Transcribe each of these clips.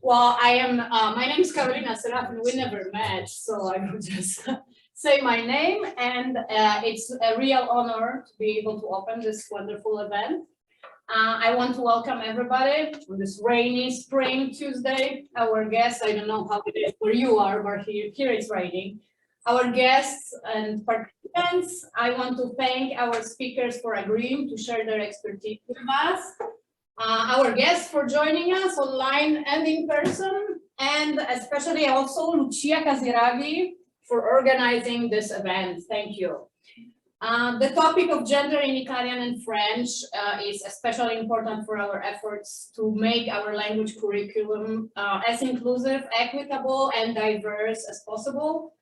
Well, I am, my name is Carolina Serafin. We never met, so I will just say my name. And it's a real honor to be able to open this wonderful event. I want to welcome everybody on this rainy spring Tuesday. Our guests, I don't know how it is where you are, but here it's raining. Our guests and participants, I want to thank our speakers for agreeing to share their expertise with us. Our guests for joining us online and in person, and especially also Lucia Casiraghi for organizing this event. Thank you. The topic of gender in Italian and French is especially important for our efforts to make our language curriculum as inclusive, equitable, and diverse as possible.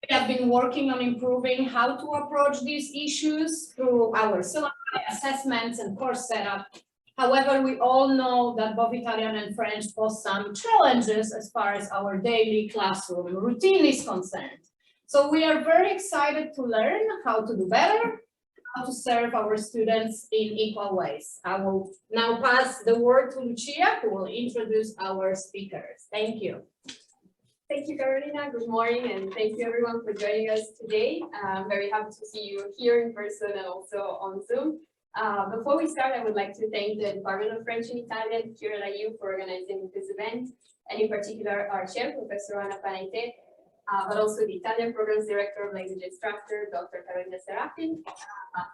We have been working on improving how to approach these issues through our syllabi, assessments, and course setup. However, we all know that both Italian and French pose some challenges as far as our daily classroom routine is concerned. So we are very excited to learn how to do better, how to serve our students in equal ways. I will now pass the word to Lucia, who will introduce our speakers. Thank you. Thank you, Carolina. Good morning, and thank you everyone for joining us today. I'm very happy to see you here in person and also on Zoom. Before we start, I would like to thank the Department of French and Italian here at IU for organizing this event, and in particular our chair, Professor Anna Panete, but also the Italian Programs Director of Language Instructor, Dr. Carolina Serafin,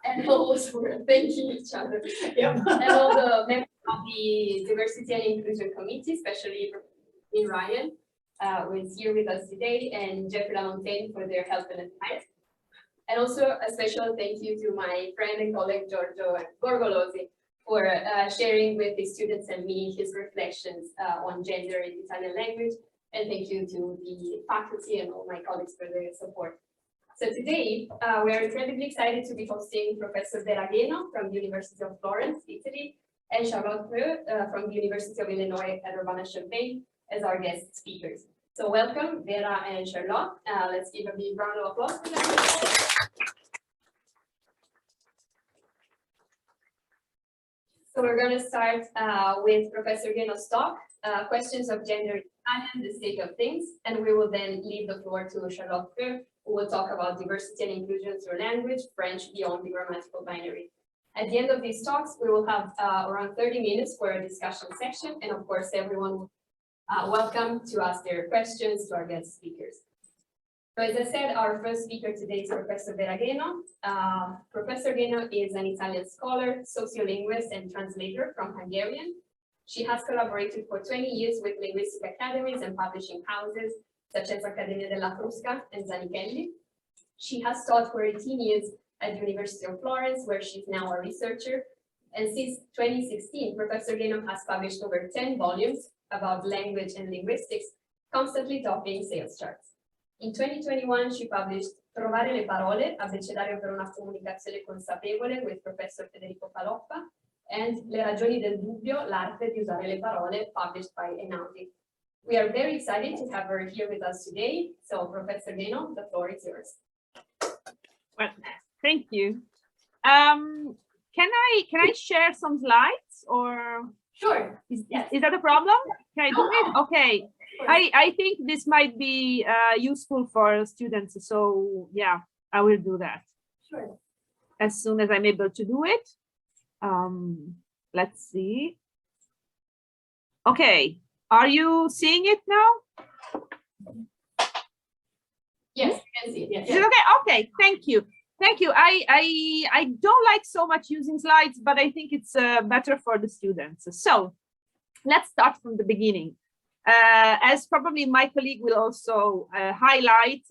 and also we're thanking each other, and all the members of the Diversity and Inclusion Committee, especially in Ryan, who is here with us today, and Jeffrey Lamontagne for their help and advice. And also a special thank you to my friend and colleague Giorgio Borgolosi for sharing with the students and me his reflections on gender in the Italian language. And thank you to the faculty and all my colleagues for their support. So today, we are incredibly excited to be hosting Professor Vera Gheno from the University of Florence, Italy, and Charlotte Prieu from the University of Illinois at Urbana-Champaign as our guest speakers. So welcome, Vera and Charlotte. Let's give a big round of applause for them. So we're going to start with Professor Gheno's talk, questions of gender in Italian, the state of things, and we will then leave the floor to Charlotte Prieu, who will talk about diversity and inclusion through language, French beyond the grammatical binary. At the end of these talks, we will have around 30 minutes for a discussion section, and of course, everyone will welcome to ask their questions to our guest speakers. So as I said, our first speaker today is Professor Vera Gheno. Professor Gheno is an Italian scholar, sociolinguist, and translator from Hungarian. She has collaborated for 20 years with linguistic academies and publishing houses, such as Accademia della Crusca and Zanichelli. She has taught for 18 years at the University of Florence, where she's now a researcher. And since 2016, Professor Gheno has published over 10 volumes about language and linguistics, constantly topping sales charts. In 2021, she published Trovare le parole, Abbecedario per una comunicazione consapevole with Professor Federico Faloppa, and Le ragioni del dubbio, l'arte di usare le parole, published by Einaudi. We are very excited to have her here with us today. So, Professor Gheno, the floor is yours. Well, thank you. Can I share some slides or? Sure. Is that a problem? Can I do it? Okay. I think this might be useful for students. So yeah, I will do that. Sure. As soon as I'm able to do it. Let's see. Okay. Are you seeing it now? Yes, you can see it. Yes. Is it okay? Okay. Thank you. Thank you. I don't like so much using slides, but I think it's better for the students. So let's start from the beginning. As probably my colleague will also highlight,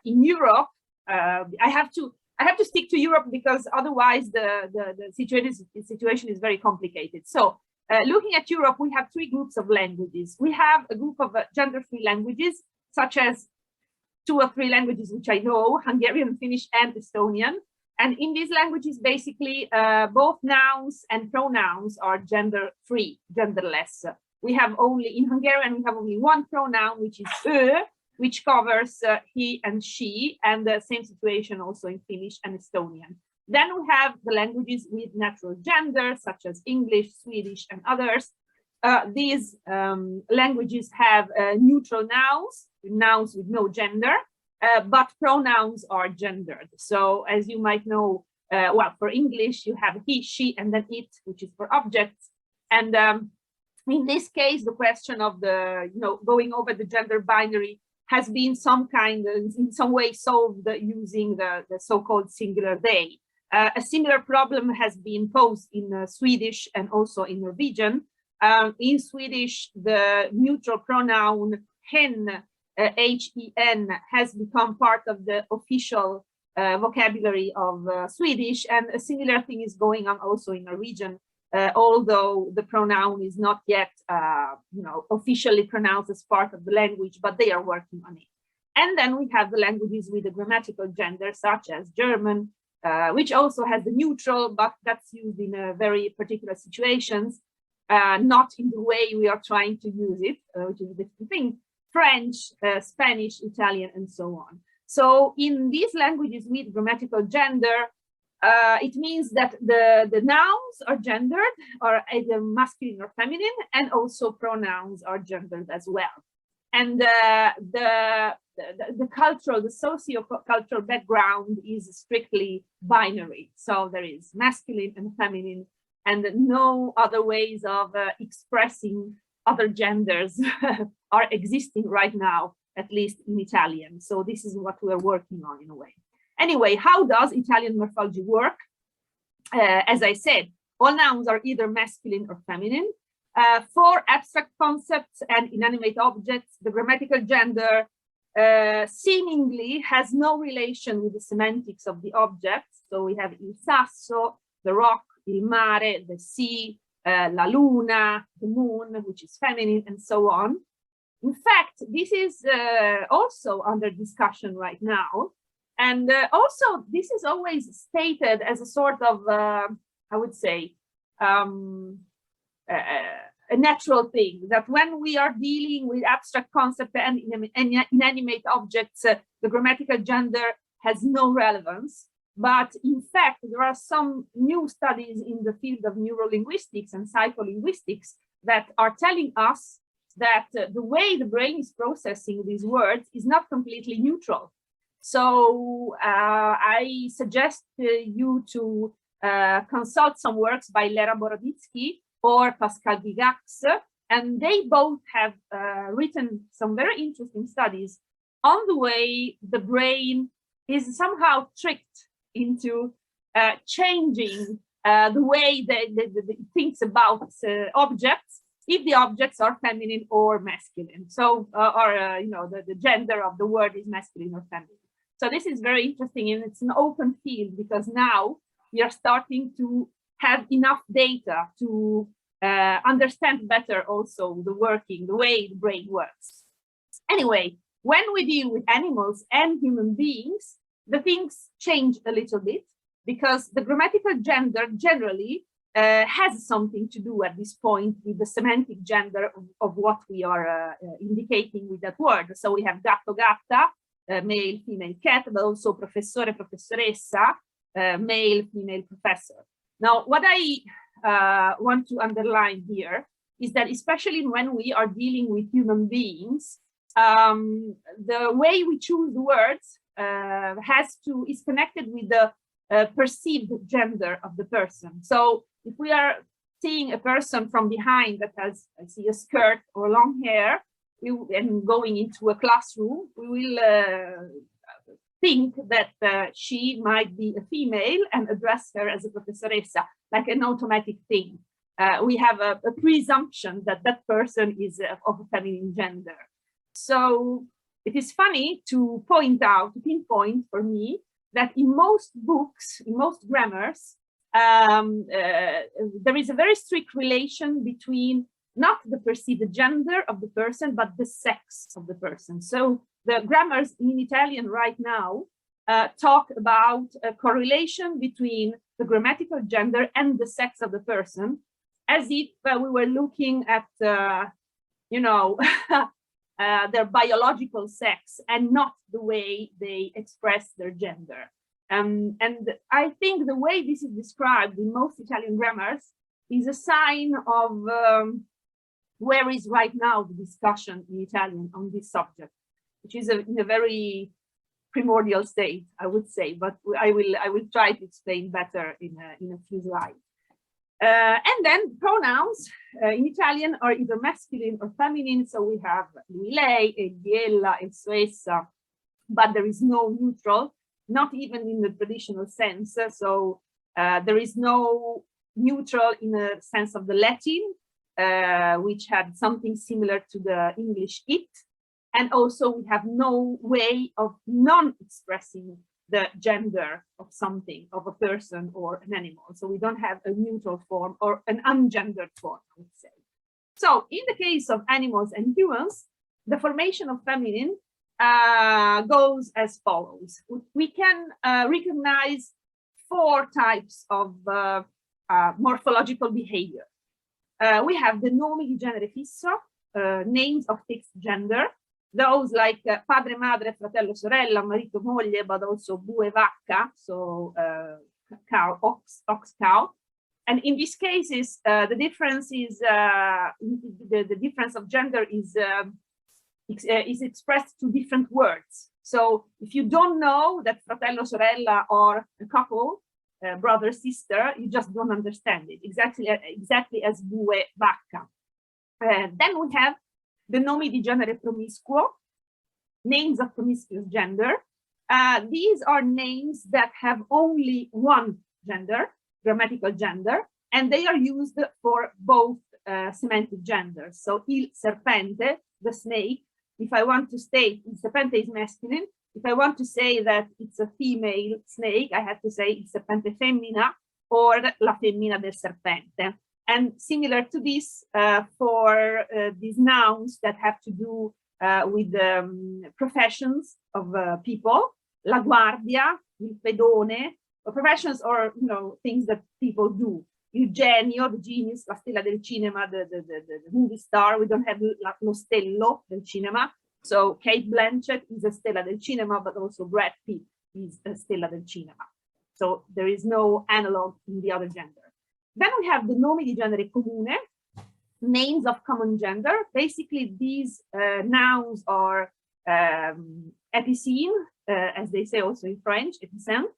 in Europe, I have to stick to Europe because otherwise the situation is very complicated. So looking at Europe, we have three groups of languages. We have a group of gender-free languages, such as 2 or 3 languages which I know, Hungarian, Finnish, and Estonian. And in these languages, basically, both nouns and pronouns are gender-free, genderless. We have only, in Hungarian, we have only one pronoun, which is ő, which covers he and she, and the same situation also in Finnish and Estonian. Then we have the languages with natural gender, such as English, Swedish, and others. these languages have neutral nouns with no gender, but pronouns are gendered. So as you might know, well, for English, you have he, she, and then it, which is for objects. And in this case, the question of the, going over the gender binary has been in some way solved using the so-called singular they. A similar problem has been posed in Swedish and also in Norwegian. In Swedish, the neutral pronoun hen, H-E-N, has become part of the official vocabulary of Swedish, and a similar thing is going on also in Norwegian, although the pronoun is not yet officially pronounced as part of the language, but they are working on it. And then we have the languages with a grammatical gender, such as German, which also has the neutral, but that's used in very particular situations, not in the way we are trying to use it, which is a different thing. French, Spanish, Italian, and so on. So in these languages with grammatical gender, it means that the nouns are gendered, or either masculine or feminine, and also pronouns are gendered as well. And the cultural, the socio-cultural background is strictly binary. So there is masculine and feminine, and no other ways of expressing other genders are existing right now, at least in Italian. So this is what we are working on in a way. Anyway, how does Italian morphology work? As I said, all nouns are either masculine or feminine. For abstract concepts and inanimate objects, the grammatical gender seemingly has no relation with the semantics of the objects. So we have il sasso, the rock, il mare, the sea, la luna, the moon, which is feminine, and so on. In fact, this is also under discussion right now. And also, this is always stated as a sort of, I would say, a natural thing, that when we are dealing with abstract concepts and inanimate objects, the grammatical gender has no relevance. But in fact, there are some new studies in the field of neurolinguistics and psycholinguistics that are telling us that the way the brain is processing these words is not completely neutral. So I suggest you to consult some works by Lera Boroditsky or Pascal Gigax, and they both have written some very interesting studies on the way the brain is somehow tricked into changing the way that it thinks about objects, if the objects are feminine or masculine. So, the gender of the word is masculine or feminine. So this is very interesting, and it's an open field because now we are starting to have enough data to understand better also the way the brain works. Anyway, when we deal with animals and human beings, the things change a little bit because the grammatical gender generally has something to do at this point with the semantic gender of what we are indicating with that word. So we have gatto, gatta, male, female, cat, but also professore, professoressa, male, female, professor. Now, what I want to underline here is that especially when we are dealing with human beings, the way we choose the words is connected with the perceived gender of the person. So if we are seeing a person from behind that has, I see, a skirt or long hair, and going into a classroom, we will think that she might be a female and address her as a professoressa, like an automatic thing. We have a presumption that that person is of a feminine gender. So it is funny to pinpoint for me, that in most books, in most grammars, there is a very strict relation between not the perceived gender of the person, but the sex of the person. So the grammars in Italian right now talk about a correlation between the grammatical gender and the sex of the person, as if we were looking at, their biological sex and not the way they express their gender. And I think the way this is described in most Italian grammars is a sign of where is right now the discussion in Italian on this subject, which is in a very primordial state, I would say, but I will try to explain better in a few slides. And then pronouns in Italian are either masculine or feminine. So we have lui, lei, egli, ella, esso, essa, but there is no neutral, not even in the traditional sense. So there is no neutral in the sense of the Latin, which had something similar to the English it. And also we have no way of non-expressing the gender of something, of a person or an animal. So we don't have a neutral form or an ungendered form, I would say. So in the case of animals and humans, the formation of feminine goes as follows. We can recognize 4 types of morphological behavior. We have the nomi di genere fisso, names of fixed gender, those like padre, madre, fratello, sorella, marito, moglie, but also bue, vacca, so cow, ox, cow. And in these cases, the difference is the difference of gender is expressed to different words. So if you don't know that fratello, sorella are a couple, brother, sister, you just don't understand it. Exactly as bue, vacca. Then we have the nomi di genere promiscuo, names of promiscuous gender. These are names that have only one gender, grammatical gender, and they are used for both semantic genders. So il serpente, the snake, if I want to state il serpente is masculine, if I want to say that it's a female snake, I have to say il serpente femmina or la femmina del serpente. And similar to this, for these nouns that have to do with professions of people, la guardia, il pedone, professions or things that people do. Eugenio, the genius, la stella del cinema, the movie star. We don't have lo stello del cinema. So Kate Blanchett is a stella del cinema, but also Brad Pitt is a stella del cinema. So there is no analog in the other gender. Then we have the nomi di genere comune, names of common gender. Basically, these nouns are épicènes, as they say also in French, épicène.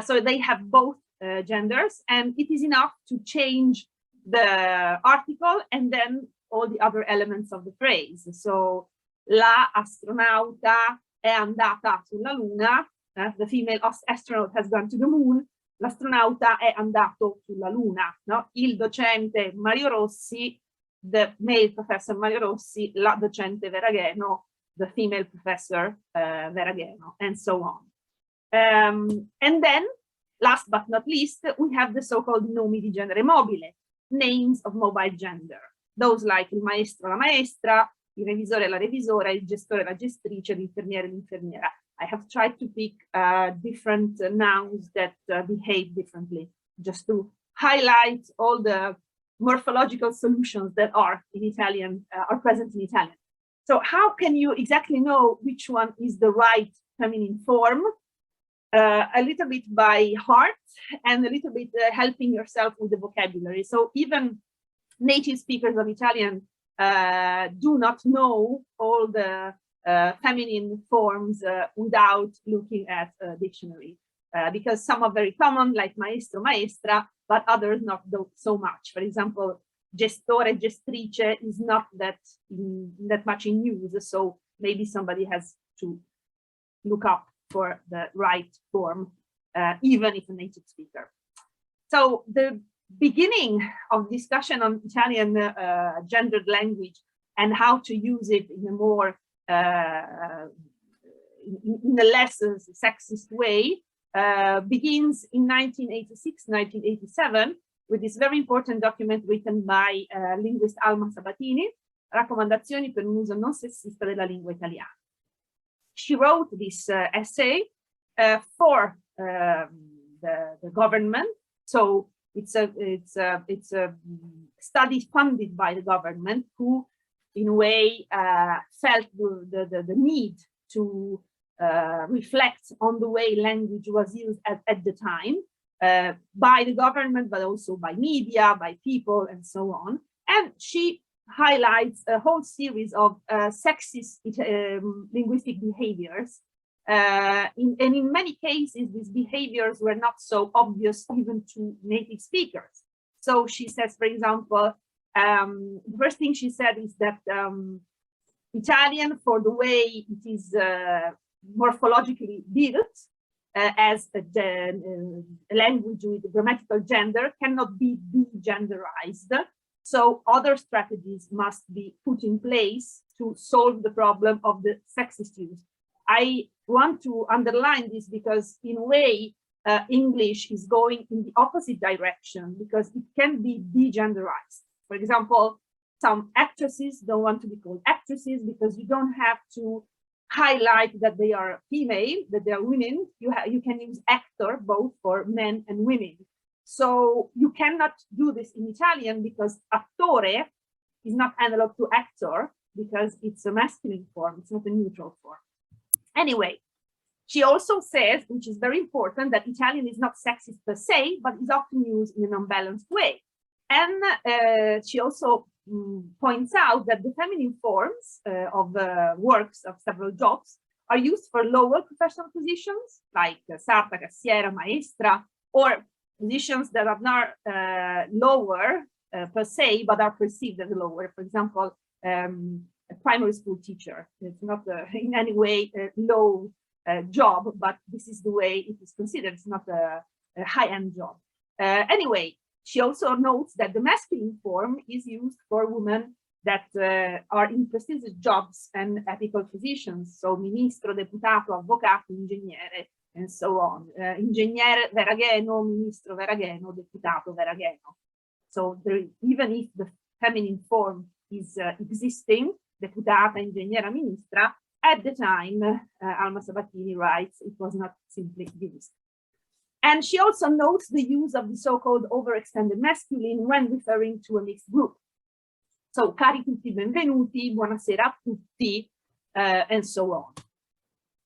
So they have both genders, and it is enough to change the article and then all the other elements of the phrase. So la astronauta è andata sulla luna. The female astronaut has gone to the moon. L'astronauta è andato sulla luna, no? Il docente Mario Rossi, the male professor Mario Rossi, la docente Vera Gheno, the female professor Vera Gheno, and so on. And then, last but not least, we have the so-called nomi di genere mobile, names of mobile gender. Those like il maestro, la maestra, il revisore, la revisora, il gestore, la gestrice, l'infermiere, l'infermiera. I have tried to pick different nouns that behave differently, just to highlight all the morphological solutions that are in Italian, are present in Italian. So how can you exactly know which one is the right feminine form? A little bit by heart and a little bit helping yourself with the vocabulary. So even native speakers of Italian do not know all the feminine forms without looking at a dictionary, because some are very common, like maestro, maestra, but others not so much. For example, gestore, gestrice is not that much in use, so maybe somebody has to look up for the right form, even if a native speaker. So the beginning of discussion on Italian gendered language and how to use it in a more in a less sexist way begins in 1986, 1987 with this very important document written by linguist Alma Sabatini, Raccomandazioni per un uso non sessista della lingua italiana. She wrote this essay for the government, so it's a study funded by the government, who in a way felt the need to reflect on the way language was used at the time by the government, but also by media, by people, and so on. And she highlights a whole series of sexist linguistic behaviors. And in many cases, these behaviors were not so obvious even to native speakers. So she says, for example, the first thing she said is that Italian, for the way it is morphologically built as a language with grammatical gender, cannot be degenderized. So other strategies must be put in place to solve the problem of the sexist use. I want to underline this because in a way, English is going in the opposite direction because it can be degenderized. For example, some actresses don't want to be called actresses because you don't have to highlight that they are female, that they are women. You can use actor both for men and women. So you cannot do this in Italian because attore is not analog to actor because it's a masculine form, it's not a neutral form. Anyway, she also says, which is very important, that Italian is not sexist per se, but is often used in an unbalanced way. And she also points out that the feminine forms of works of several jobs are used for lower professional positions, like sarta, cassiera, maestra, or positions that are not lower per se, but are perceived as lower. For example, a primary school teacher. It's not in any way a low job, but this is the way it is considered. It's not a high-end job. Anyway, she also notes that the masculine form is used for women that are in prestigious jobs and ethical positions. So ministro, deputato, avvocato, ingegnere, and so on. Ingegnere Vera Gheno, ministro Vera Gheno, deputato Vera Gheno. So there, even if the feminine form is existing, deputata, ingegnera, ministra, at the time, Alma Sabatini writes, it was not simply used. And she also notes the use of the so-called overextended masculine when referring to a mixed group. So, cari tutti benvenuti, buonasera a tutti, and so on.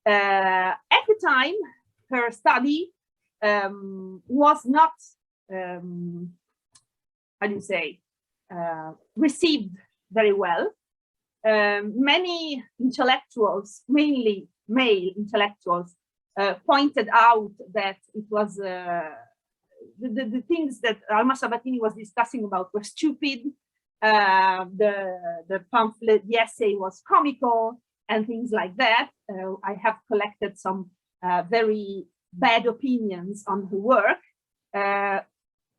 At the time, her study was not, how do you say, received very well. Many intellectuals, mainly male intellectuals, pointed out that it was the things that Alma Sabatini was discussing about were stupid. The pamphlet, the essay was comical and things like that. I have collected some very bad opinions on her work.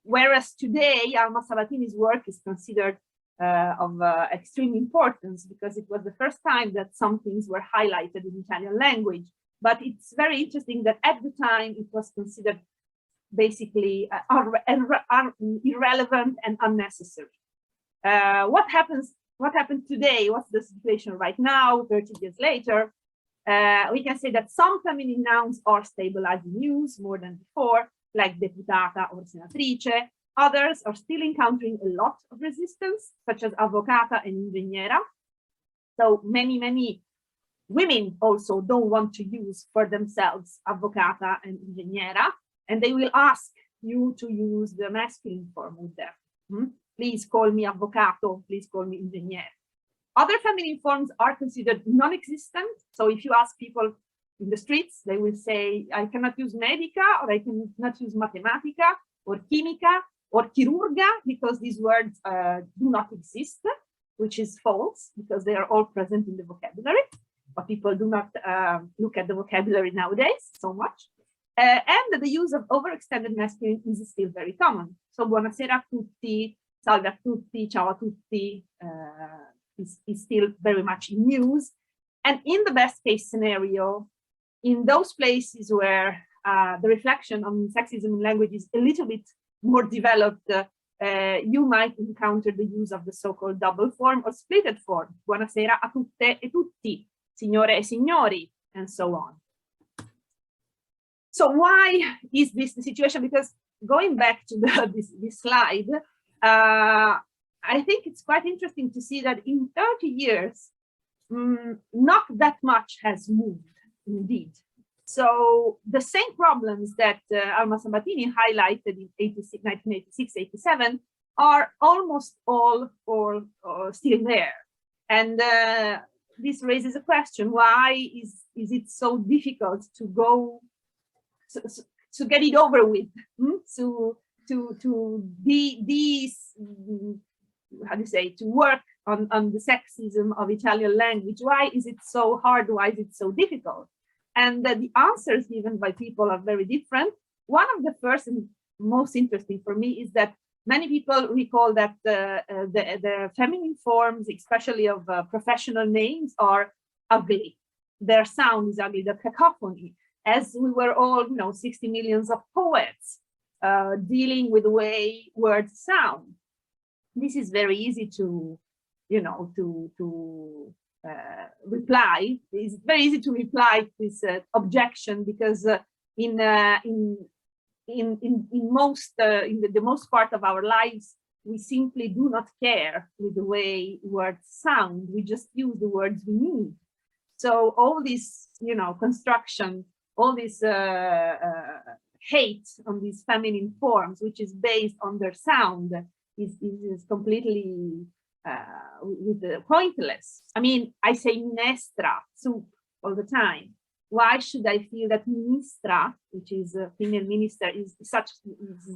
Whereas today, Alma Sabatini's work is considered of extreme importance because it was the first time that some things were highlighted in Italian language. But it's very interesting that at the time it was considered basically irrelevant and unnecessary. What happened today? What's the situation right now, 30 years later? We can say that some feminine nouns are stabilizing use more than before, like deputata or senatrice. Others are still encountering a lot of resistance, such as avvocata and ingegnera. So many women also don't want to use for themselves avvocata and ingegnera, and they will ask you to use the masculine form with them. Please call me avvocato, please call me ingegnere. Other feminine forms are considered non-existent. So if you ask people in the streets, they will say, I cannot use medica, or I cannot use matematica, or chimica, or chirurga, because these words do not exist, which is false, because they are all present in the vocabulary, but people do not look at the vocabulary nowadays so much. And the use of overextended masculine is still very common. So buonasera a tutti, salve a tutti, ciao a tutti is still very much in use. And in the best case scenario, in those places where the reflection on sexism in language is a little bit more developed, you might encounter the use of the so-called double form or splitted form. Buonasera a tutte e tutti, signore e signori, and so on. So why is this the situation? Because going back to this slide, I think it's quite interesting to see that in 30 years, not that much has moved, indeed. So the same problems that Alma Sabatini highlighted in 1986-87 are almost all still there. And this raises a question: why is it so difficult to go to get it over with? To be these, how do you say, to work on the sexism of Italian language? Why is it so hard? Why is it so difficult? And the answers given by people are very different. One of the first and most interesting for me is that many people recall that the feminine forms, especially of professional names, are ugly. Their sound is ugly, the cacophony. As we were all, 60 millions of poets dealing with the way words sound. This is very easy to, reply. It's very easy to reply to this objection, because in the most part of our lives, we simply do not care with the way words sound. We just use the words we need. So all this, construction, all this hate on these feminine forms, which is based on their sound, is completely pointless. I mean, I say minestra, soup, all the time. Why should I feel that ministra, which is a female minister, is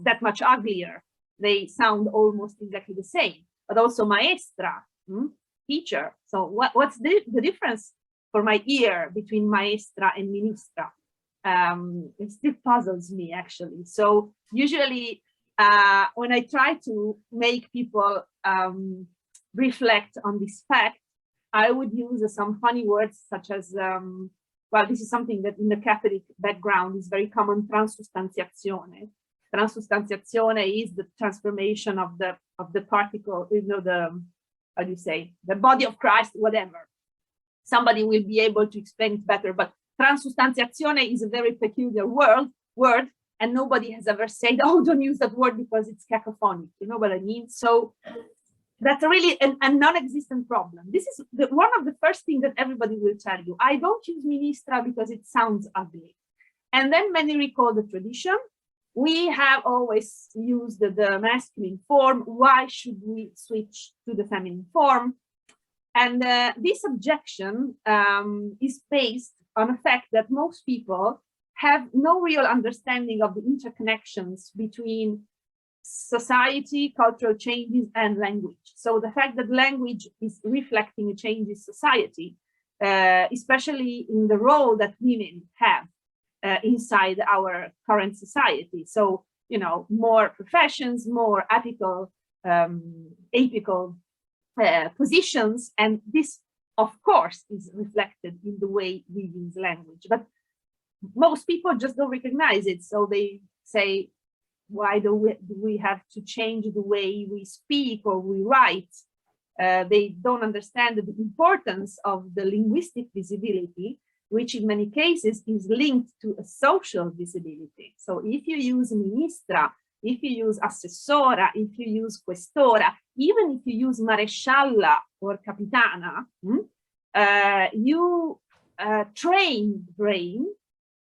that much uglier? They sound almost exactly the same. But also maestra, teacher. So what's the difference for my ear between maestra and ministra? It still puzzles me, actually. So usually when I try to make people reflect on this fact, I would use some funny words such as, well, this is something that in the Catholic background is very common, transustantiazione. Transustantiazione is the transformation of the particle, how do you say, the body of Christ, whatever. Somebody will be able to explain it better, but transustantiazione is a very peculiar word, and nobody has ever said, oh, don't use that word because it's cacophonic. You know what I mean? So that's really a non-existent problem. This is one of the first things that everybody will tell you. I don't use ministra because it sounds ugly. And then many recall the tradition. We have always used the masculine form. Why should we switch to the feminine form? And this objection is based on the fact that most people have no real understanding of the interconnections between society, cultural changes, and language. So the fact that language is reflecting a change in society, especially in the role that women have inside our current society. So, more professions, more apical positions, and this, of course, is reflected in the way we use language. But most people just don't recognize it. So they say, why do we have to change the way we speak or we write? They don't understand the importance of the linguistic visibility, which in many cases is linked to a social visibility. So if you use ministra, if you use assessora, if you use questora, even if you use marescialla or capitana, you train the brain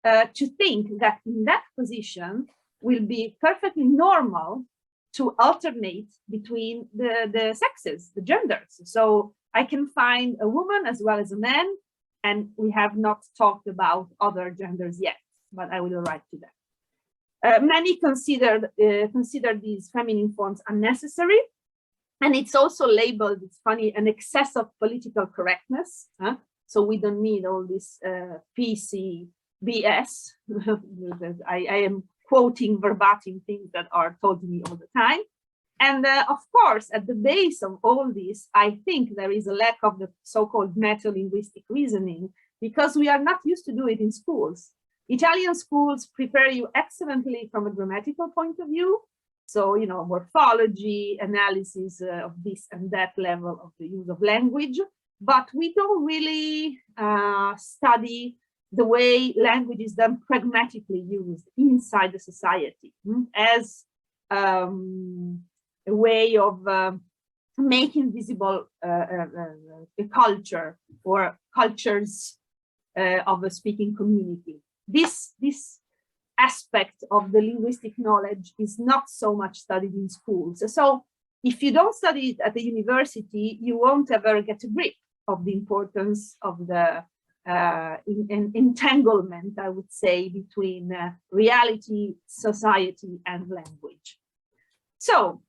to think that in that position will be perfectly normal to alternate between the sexes, the genders. So I can find a woman as well as a man, and we have not talked about other genders yet, but I will arrive to that. Many consider these feminine forms unnecessary, and it's also labeled, it's funny, an excess of political correctness. So we don't need all this PC BS. I am quoting verbatim things that are told to me all the time. And of course, at the base of all this, I think there is a lack of the so-called meta-linguistic reasoning, because we are not used to do it in schools. Italian schools prepare you excellently from a grammatical point of view. So, morphology, analysis of this and that level of the use of language, but we don't really study the way language is then pragmatically used inside the society as a way of making visible a culture or cultures of a speaking community. This aspect of the linguistic knowledge is not so much studied in schools. So if you don't study it at the university, you won't ever get a grip of the importance of the entanglement, I would say, between reality, society, and language. So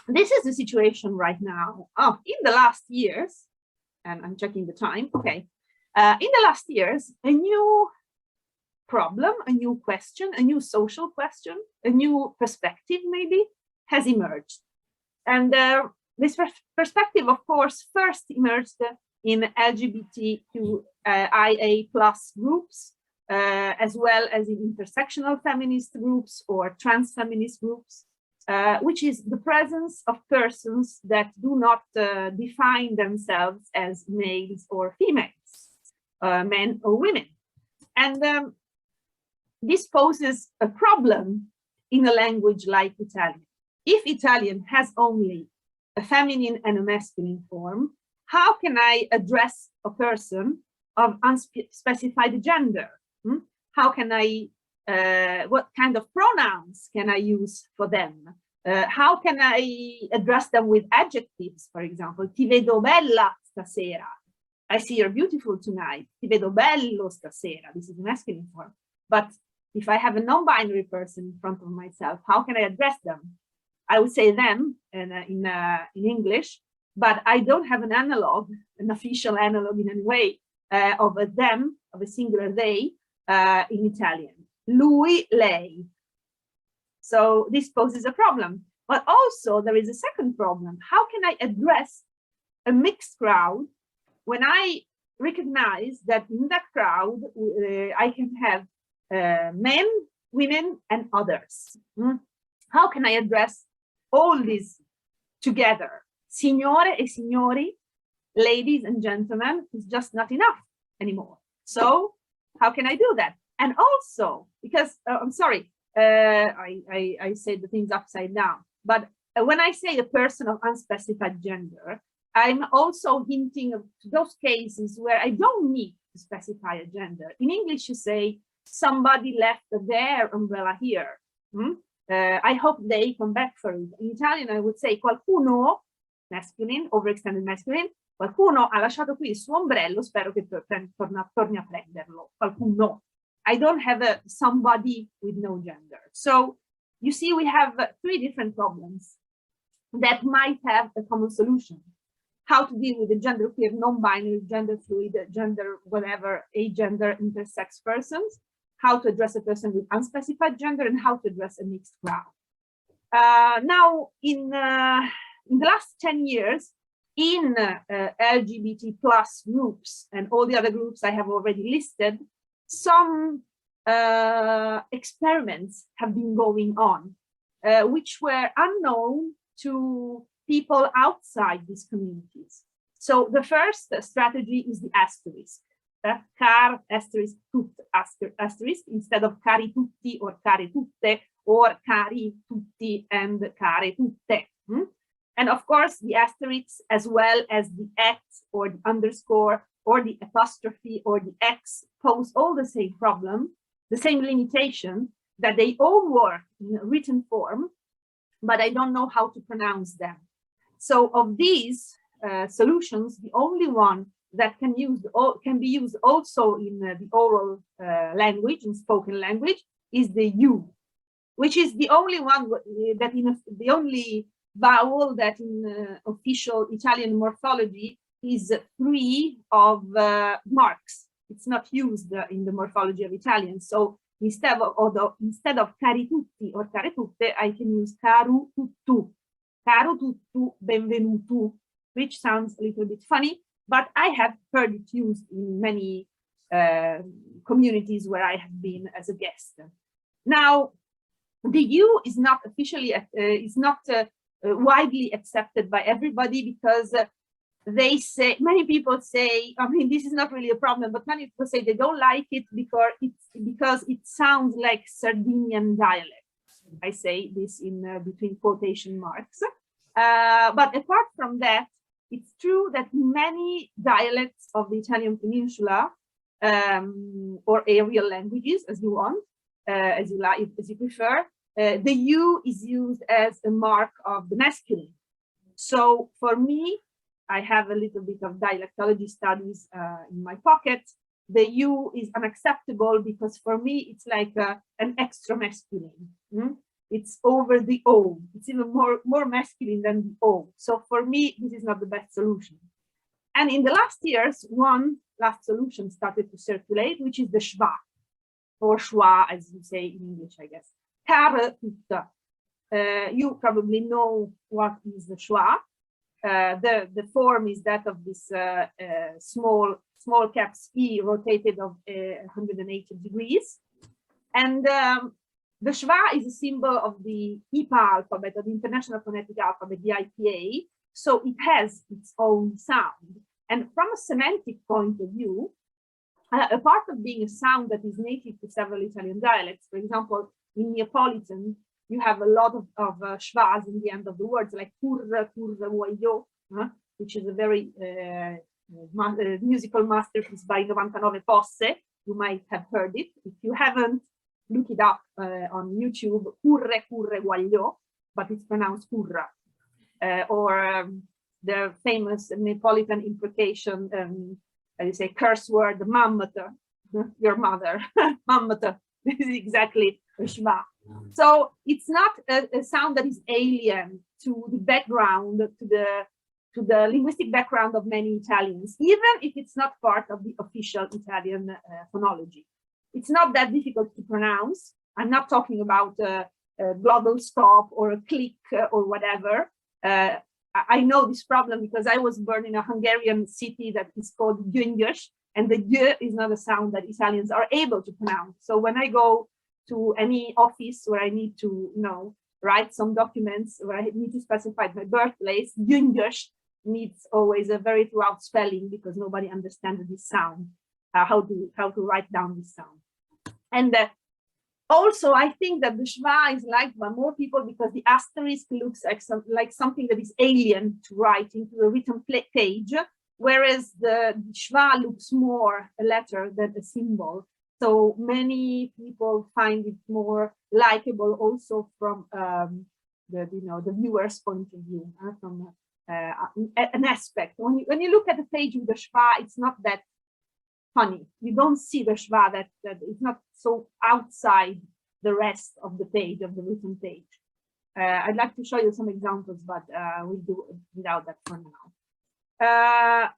this is the situation right now. In the last years, and I'm checking the time, okay. In the last years, a new problem, a new question, a new social question, a new perspective maybe has emerged. And this perspective, of course, first emerged in LGBTQIA+ groups, as well as in intersectional feminist groups or trans feminist groups, which is the presence of persons that do not define themselves as males or females, men or women. And this poses a problem in a language like Italian. If Italian has only a feminine and a masculine form, how can I address a person of unspecified gender? How can I, what kind of pronouns can I use for them? How can I address them with adjectives, for example? Ti vedo bella stasera. I see you're beautiful tonight. Ti vedo bello stasera. This is the masculine form. But if I have a non-binary person in front of myself, how can I address them? I would say them in English, but I don't have an analog, an official analog in any way of a them, of a singular they in Italian. Lui, lei. So this poses a problem. But also there is a second problem. How can I address a mixed crowd when I recognize that in that crowd I can have men, women, and others? How can I address all these together? Signore e signori, ladies and gentlemen, is just not enough anymore. So how can I do that? And also, because I'm sorry, I said the things upside down, but when I say a person of unspecified gender, I'm also hinting of those cases where I don't need to specify a gender. In English, you say, somebody left their umbrella here. I hope they come back for it. In Italian, I would say qualcuno, masculine, overextended masculine, qualcuno ha lasciato qui il suo ombrello, spero che torni a prenderlo. Qualcuno. I don't have a somebody with no gender. So you see, we have three different problems that might have a common solution. How to deal with the gender queer, non-binary, gender fluid, gender whatever, agender, intersex persons, how to address a person with unspecified gender, and how to address a mixed crowd. Now, in the last 10 years, in LGBT+ groups and all the other groups I have already listed, some experiments have been going on, which were unknown to people outside these communities. So the first strategy is the asterisk. Car asterisk tut asterisk instead of cari tutti or care tutte or cari tutti and care tutte. And of course, the asterisks as well as the X or the underscore or the apostrophe or the X pose all the same problem, the same limitation, that they all work in a written form, but I don't know how to pronounce them. So of these solutions, the only one that can be used also in the oral language, in spoken language, is the U, which is the only one that the only vowel that in official Italian morphology is free of marks. It's not used in the morphology of Italian. So instead of cari tutti or care tutte, I can use caro tutto, benvenuto, which sounds a little bit funny, but I have heard it used in many communities where I have been as a guest. Now, the U is not officially, widely accepted by everybody because they say, many people say, I mean, this is not really a problem, but many people say they don't like it because it sounds like Sardinian dialect. I say this in between quotation marks. But apart from that, it's true that many dialects of the Italian peninsula or aerial languages, as you want, as you like, as you prefer, the U is used as a mark of the masculine. So for me, I have a little bit of dialectology studies in my pocket. The U is unacceptable because for me, it's like an extra masculine. It's over the O. It's even more masculine than the O. So for me, this is not the best solution. And in the last years, one last solution started to circulate, which is the schwa, or schwa, as you say in English, I guess. Care tutta. You probably know what is the schwa. The form is that of this small caps E rotated of 180 degrees. And the schwa is a symbol of the IPA alphabet, of the International Phonetic Alphabet, the IPA. So it has its own sound. And from a semantic point of view, a part of being a sound that is native to several Italian dialects, for example, in Neapolitan, you have a lot of schwas in the end of the words, like curra, voglio, which is a very musical masterpiece by 99 Posse. You might have heard it. If you haven't, look it up on YouTube, curre, voglio, but it's pronounced curra. Or the famous Neapolitan imprecation, you say curse word, mammata, your mother, mammata. This is exactly a schwa. So it's not a sound that is alien to the background, to the linguistic background of many Italians, even if it's not part of the official Italian phonology. It's not that difficult to pronounce. I'm not talking about a glottal stop or a click or whatever. I know this problem because I was born in a Hungarian city that is called Gyöngyös, and the G is not a sound that Italians are able to pronounce. So when I go to any office where I need to, write some documents, where I need to specify my birthplace, Gyöngyös needs always a very throughout spelling because nobody understands this sound, how to write down this sound. And also, I think that the schwa is liked by more people because the asterisk looks like something that is alien to writing to the written page, whereas the schwa looks more a letter than a symbol. So many people find it more likable also from the viewer's point of view, from an aspect. When you look at the page with the schwa, it's not that funny. You don't see the schwa that it's not so outside the rest of the page, of the written page. I'd like to show you some examples, but we'll do without that for now.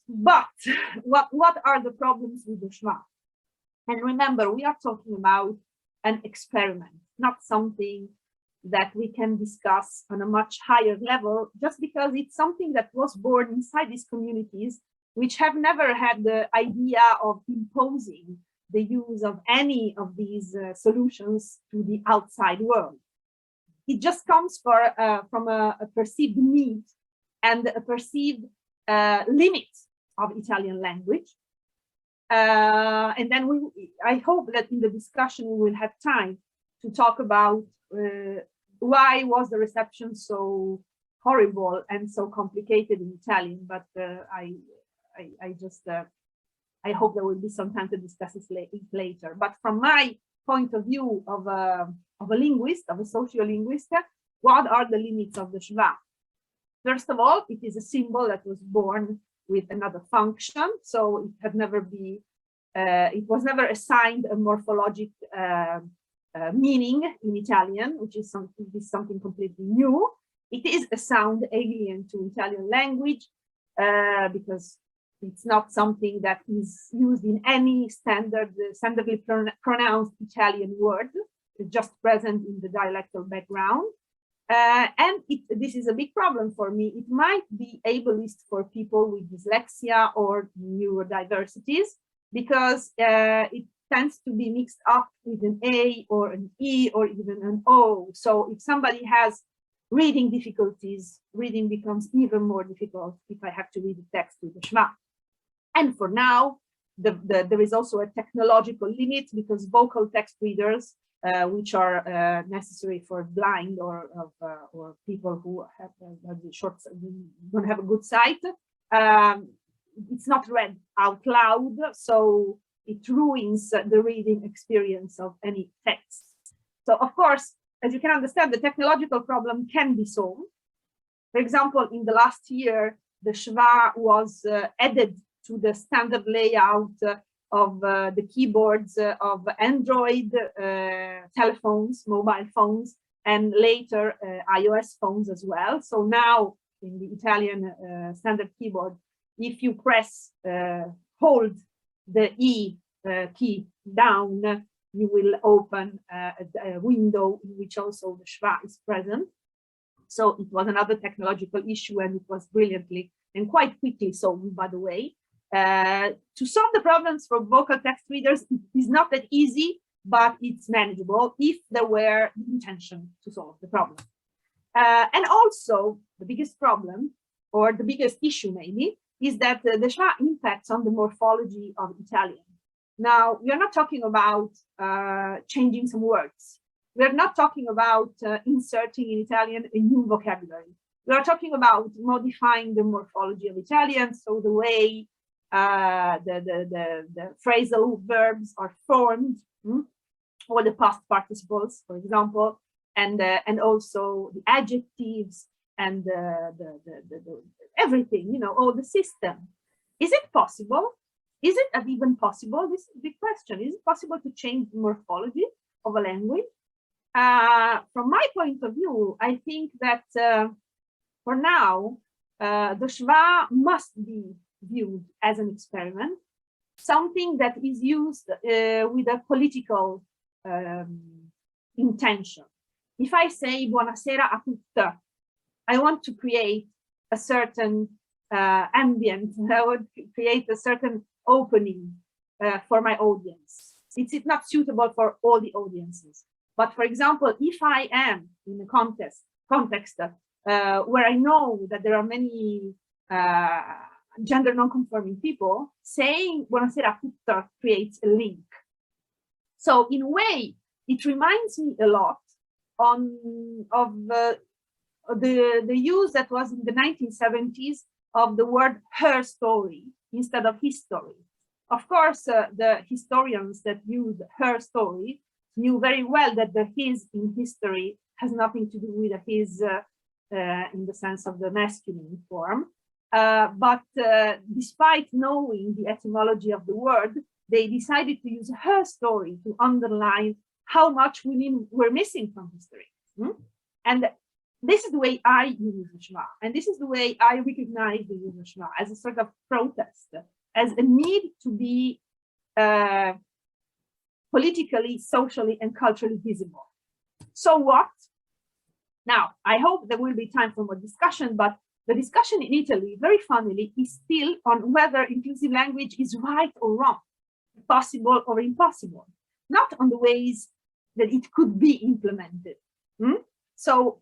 But what are the problems with the schwa? And remember, we are talking about an experiment, not something that we can discuss on a much higher level, just because it's something that was born inside these communities, which have never had the idea of imposing the use of any of these solutions to the outside world. It just comes from a perceived need and a perceived limit of Italian language. And then I hope that in the discussion we will have time to talk about why was the reception so horrible and so complicated in Italian. But I hope there will be some time to discuss this later. But from my point of view of a linguist, of a sociolinguist, what are the limits of the schwa? First of all, it is a symbol that was born with another function, so it had never been, it was never assigned a morphologic meaning in Italian, which is something completely new. It is a sound alien to Italian language because it's not something that is used in any standardly pronounced Italian word. It's just present in the dialectal background. And this is a big problem for me. It might be ableist for people with dyslexia or neurodiversities because it tends to be mixed up with an A or an E or even an O. So if somebody has reading difficulties, reading becomes even more difficult if I have to read the text with the schwa. And for now, there is also a technological limit because vocal text readers, which are necessary for blind or people who have don't have a good sight, it's not read out loud, so it ruins the reading experience of any text. So of course, as you can understand, the technological problem can be solved. For example, in the last year, the schwa was added to the standard layout of the keyboards of Android telephones, mobile phones, and later iOS phones as well. So now in the Italian standard keyboard, if you press hold the E key down, you will open a window in which also the schwa is present. So it was another technological issue, and it was brilliantly and quite quickly solved, by the way. To solve the problems for vocal text readers, it is not that easy, but it's manageable if there were the intention to solve the problem. And also, the biggest problem, or the biggest issue maybe, is that the schwa impacts on the morphology of Italian. Now, we are not talking about changing some words. We're not talking about inserting in Italian a new vocabulary. We are talking about modifying the morphology of Italian, so the way the phrasal verbs are formed, or the past participles, for example, and also the adjectives and everything, you know, all the system. Is it possible? Is it even possible? This is a big question. Is it possible to change the morphology of a language? From my point of view, I think that for now, the schwa must be viewed as an experiment, something that is used with a political intention. If I say buonasera a tutte, I want to create a certain ambient, I would create a certain opening for my audience. It's not suitable for all the audiences. But for example, if I am in a context where I know that there are many gender non-conforming people, saying buonasera a tutte creates a link. So in a way, it reminds me a lot of the use that was in the 1970s of the word her story instead of his story. Of course, the historians that used her story knew very well that the his in history has nothing to do with the his in the sense of the masculine form. But despite knowing the etymology of the word, they decided to use her story to underline how much women were missing from history. And this is the way I use the schwa, and this is the way I recognize the use of schwa as a sort of protest, as a need to be politically, socially, and culturally visible. So what? Now, I hope there will be time for more discussion, but the discussion in Italy, very funnily, is still on whether inclusive language is right or wrong, possible or impossible, not on the ways that it could be implemented. So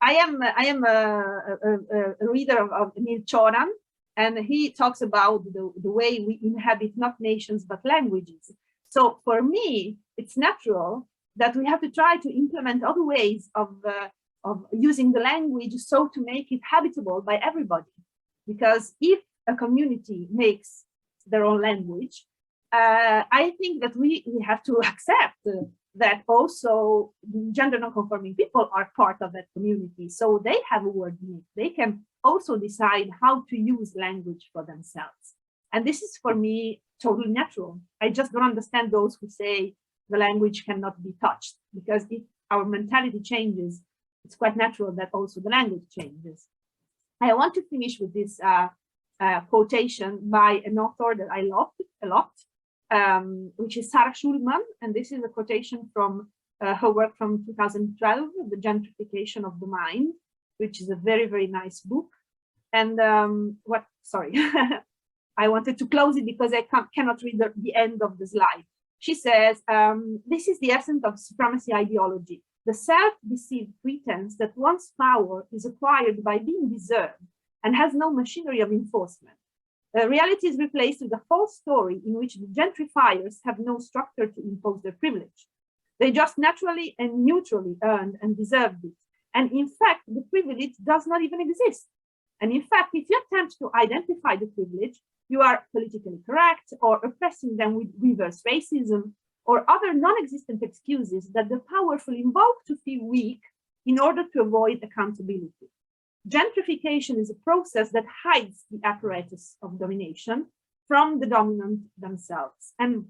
I am a reader of Emil Cioran, and he talks about the way we inhabit not nations but languages. So for me, it's natural that we have to try to implement other ways of using the language so to make it habitable by everybody. Because if a community makes their own language, I think that we have to accept that also gender non-conforming people are part of that community. So they have a word in it. They can also decide how to use language for themselves. And this is for me totally natural. I just don't understand those who say the language cannot be touched, because if our mentality changes, it's quite natural that also the language changes. I want to finish with this quotation by an author that I love a lot, which is Sarah Schulman, and this is a quotation from her work from 2012, The Gentrification of the Mind, which is a very, very nice book. And I wanted to close it because I cannot read the end of the slide. She says, this is the essence of supremacy ideology, the self-deceived pretense that one's power is acquired by being deserved and has no machinery of enforcement. Reality is replaced with a false story in which the gentrifiers have no structure to impose their privilege. They just naturally and neutrally earned and deserved it. And in fact, the privilege does not even exist. And in fact, if you attempt to identify the privilege, you are politically correct or oppressing them with reverse racism or other non-existent excuses that the powerful invoke to feel weak in order to avoid accountability. gentrification is a process that hides the apparatus of domination from the dominant themselves. And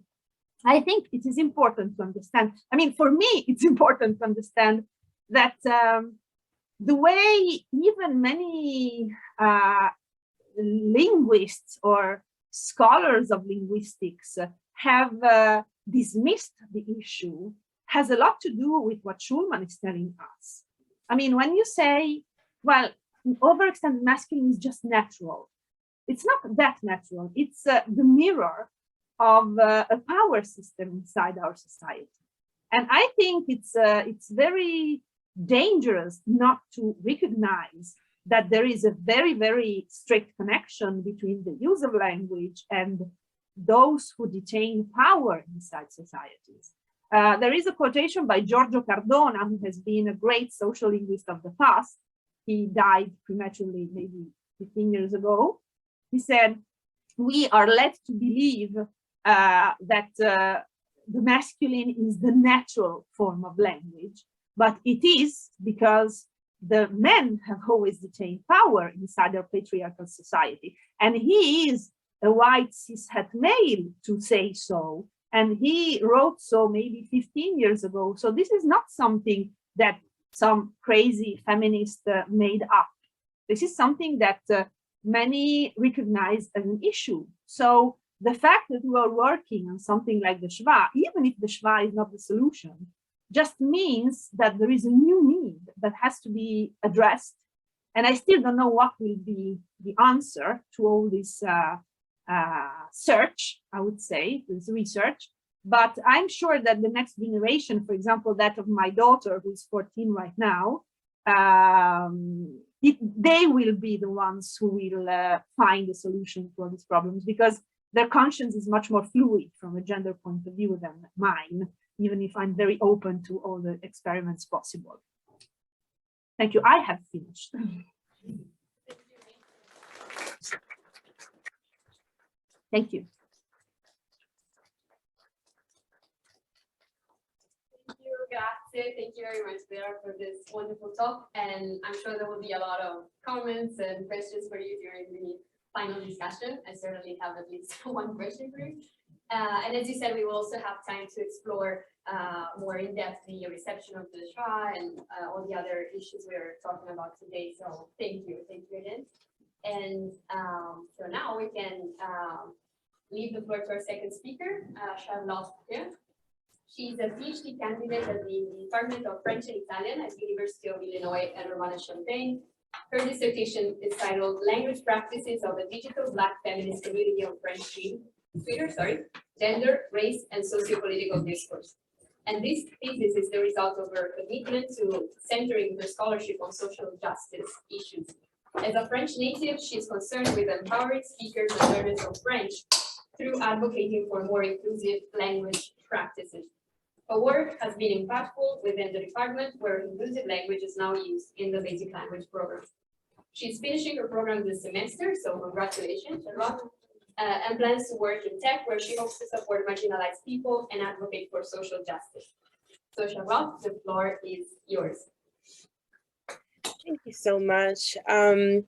I think it is important to understand, I mean, for me, it's important to understand that the way even many linguists or scholars of linguistics have dismissed the issue has a lot to do with what Schulman is telling us. I mean, when you say, well, overextended masculine is just natural, it's not that natural. It's the mirror of a power system inside our society. And I think it's very dangerous not to recognize that there is a very, very strict connection between the use of language and those who detain power inside societies. There is a quotation by Giorgio Cardona, who has been a great social linguist of the past. He died prematurely, maybe 15 years ago. He said, we are led to believe that the masculine is the natural form of language, but it is because the men have always detained power inside our patriarchal society. And he is a white cishet male to say so. And he wrote so maybe 15 years ago. So this is not something that some crazy feminist made up. This is something that many recognize as an issue. So the fact that we are working on something like the Schwa, even if the Schwa is not the solution, just means that there is a new need that has to be addressed. And I still don't know what will be the answer to all this search, I would say, this research. But I'm sure that the next generation, for example, that of my daughter, who's 14 right now, they will be the ones who will find a solution to all these problems, because their conscience is much more fluid from a gender point of view than mine, even if I'm very open to all the experiments possible. Thank you. I have finished. Thank you. Thank you, grazie. Thank you very much, Vera, for this wonderful talk. And I'm sure there will be a lot of comments and questions for you during the final discussion. I certainly have at least one question for you. And as you said, we will also have time to explore more in depth the reception of the Schwa and all the other issues we are talking about today. So thank you again. And so now we can leave the floor to our second speaker, Charlotte Prieu. She's a PhD candidate at the Department of French and Italian at the University of Illinois at Urbana-Champaign. Her dissertation is titled Language Practices of a Digital Black Feminist Community on French Twitter, Gender, Race, and Sociopolitical Discourse. And this thesis is the result of her commitment to centering her scholarship on social justice issues. As a French native, she is concerned with empowering speakers and learners of French through advocating for more inclusive language practices. Her work has been impactful within the department, where inclusive language is now used in the basic language program. She's finishing her program this semester, so congratulations, Charlotte, and plans to work in tech, where she hopes to support marginalized people and advocate for social justice. So Charlotte, the floor is yours. Thank you so much. I'm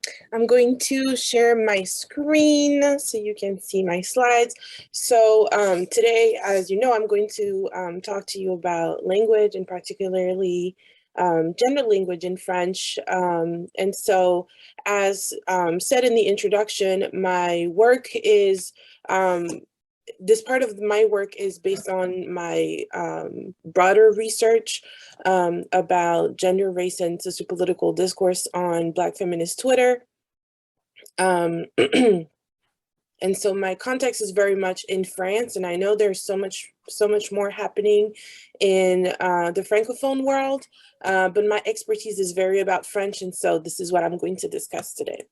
going to share my screen so you can see my slides. So today, as you know, I'm going to talk to you about language, and particularly gender language in French. And so, as said in the introduction, my work is this part of my work is based on my broader research about gender, race, and sociopolitical discourse on Black feminist Twitter. And so my context is very much in France, and I know there's so much more happening in the Francophone world, but my expertise is very about French, and so this is what I'm going to discuss today.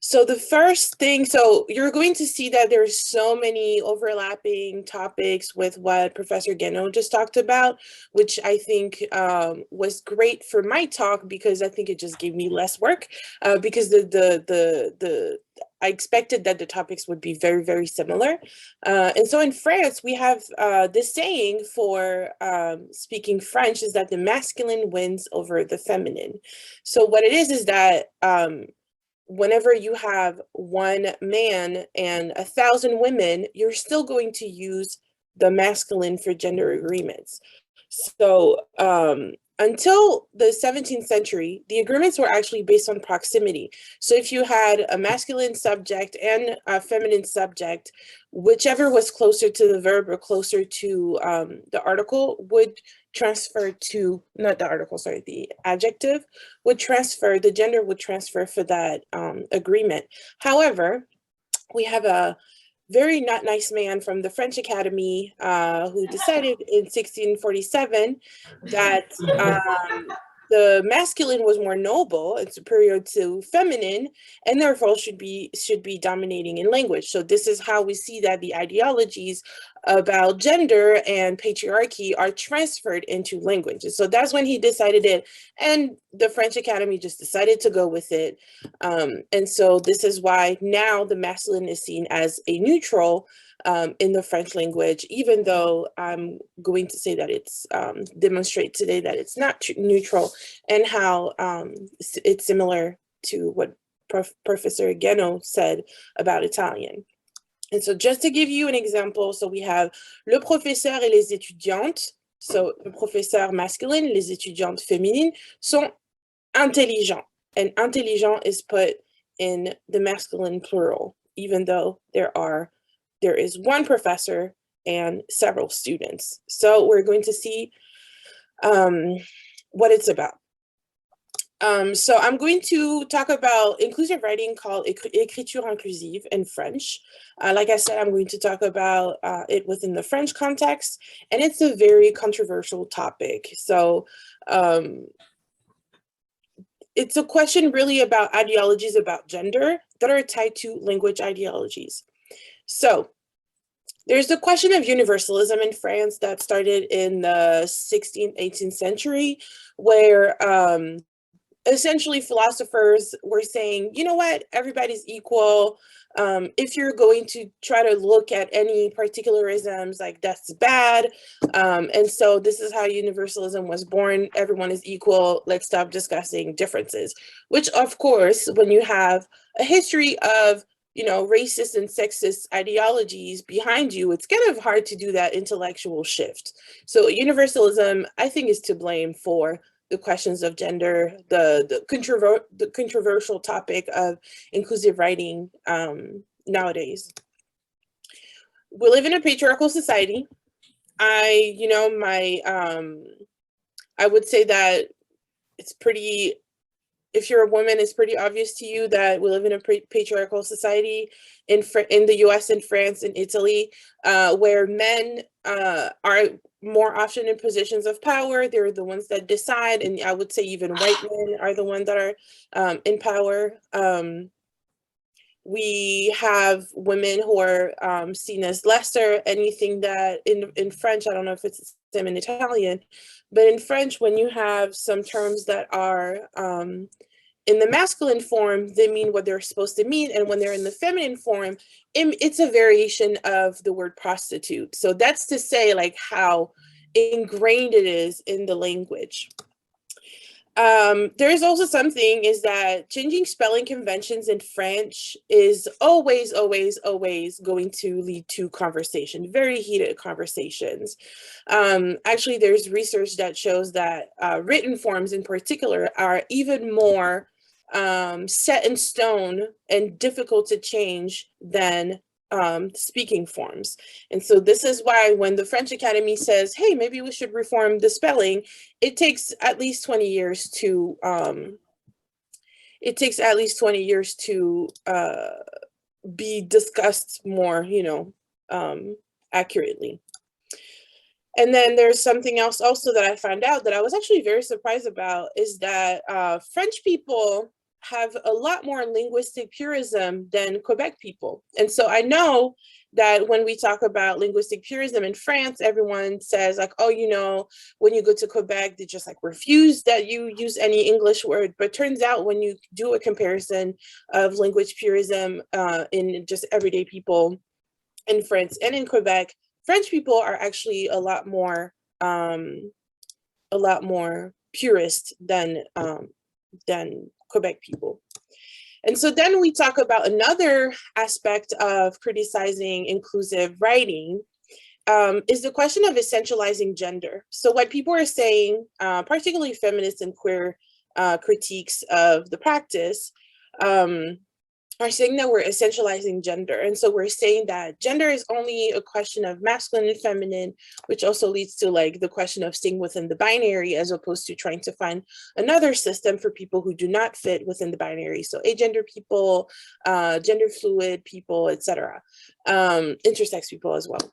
So the first thing, so you're going to see that there's so many overlapping topics with what Professor Gheno just talked about, which I think was great for my talk, because I think it just gave me less work, because I expected that the topics would be very, very similar. And so in France, we have this saying for speaking French is that the masculine wins over the feminine. So what it is that whenever you have one man and 1,000 women, you're still going to use the masculine for gender agreements. So until the 17th century, the agreements were actually based on proximity. So if you had a masculine subject and a feminine subject, whichever was closer to the verb or closer to the article would transfer to, not the article, sorry, the adjective would transfer, the gender would transfer for that agreement. However, we have a very not nice man from the French Academy who decided in 1647 that the masculine was more noble and superior to feminine, and therefore should be dominating in language. So this is how we see that the ideologies about gender and patriarchy are transferred into languages. So that's when he decided it, and the French Academy just decided to go with it. And so this is why now the masculine is seen as a neutral in the French language, even though I'm going to say that it's demonstrate today that it's not neutral, and how it's similar to what Professor Gheno said about Italian. And so just to give you an example, so we have le professeur et les étudiantes. So le professeur masculine, les étudiantes féminines sont intelligents. And intelligent is put in the masculine plural, even though there is one professor and several students. So we're going to see what it's about. So I'm going to talk about inclusive writing called écriture inclusive in French. Like I said, I'm going to talk about it within the French context, and it's a very controversial topic. So it's a question really about ideologies about gender that are tied to language ideologies. So there's the question of universalism in France that started in the 16th, 18th century, where essentially philosophers were saying, you know what, everybody's equal. If you're going to try to look at any particularisms, like that's bad. And so this is how universalism was born. Everyone is equal. Let's stop discussing differences, which of course, when you have a history of, you know, racist and sexist ideologies behind you, it's kind of hard to do that intellectual shift. So universalism, I think, is to blame for the questions of gender, the controversial topic of inclusive writing nowadays. We live in a patriarchal society. I would say that it's pretty, if you're a woman, it's pretty obvious to you that we live in a patriarchal society in the US and France and Italy, where men are more often in positions of power. They're the ones that decide, and I would say even white men are the ones that are in power. We have women who are seen as lesser. Anything that in French, I don't know if it's the same in Italian, but in French, when you have some terms that are in the masculine form, they mean what they're supposed to mean. And when they're in the feminine form, it's a variation of the word prostitute. So that's to say, like, how ingrained it is in the language. There is also something is that changing spelling conventions in French is always going to lead to conversation, very heated conversations. Actually, there's research that shows that written forms in particular are even more set in stone and difficult to change than speaking forms. And so this is why when the French Academy says, hey, maybe we should reform the spelling, it takes at least 20 years to be discussed more, accurately. And then there's something else also that I found out that I was actually very surprised about, is that French people have a lot more linguistic purism than Quebec people. And so I know that when we talk about linguistic purism in France, everyone says like, oh, you know, when you go to Quebec, they just like refuse that you use any English word. But turns out when you do a comparison of linguistic purism in just everyday people in France and in Quebec, French people are actually a lot more purist than Quebec people. And so then we talk about another aspect of criticizing inclusive writing is the question of essentializing gender. So what people are saying, particularly feminist and queer critiques of the practice, are saying that we're essentializing gender. And so we're saying that gender is only a question of masculine and feminine, which also leads to like the question of staying within the binary as opposed to trying to find another system for people who do not fit within the binary. So agender people, gender fluid people, etc., intersex people as well.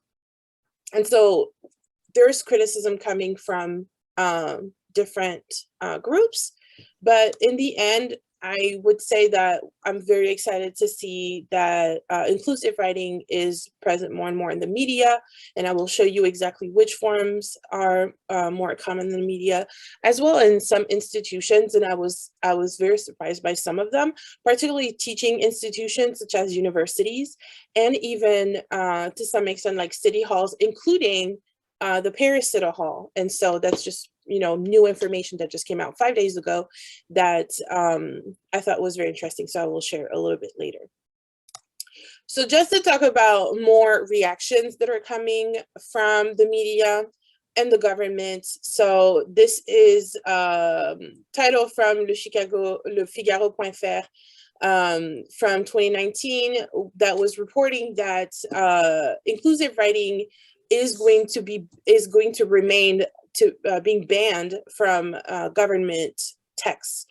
And so there's criticism coming from different groups, but in the end, I would say that I'm very excited to see that inclusive writing is present more and more in the media, and I will show you exactly which forms are more common in the media, as well in some institutions, and I was very surprised by some of them, particularly teaching institutions such as universities, and even to some extent like city halls, including the Paris City Hall. And so that's just, you know, new information that just came out 5 days ago that I thought was very interesting. So I will share a little bit later. So just to talk about more reactions that are coming from the media and the government. So this is title from Le Figaro.fr from 2019 that was reporting that inclusive writing is going to remain being banned from government texts.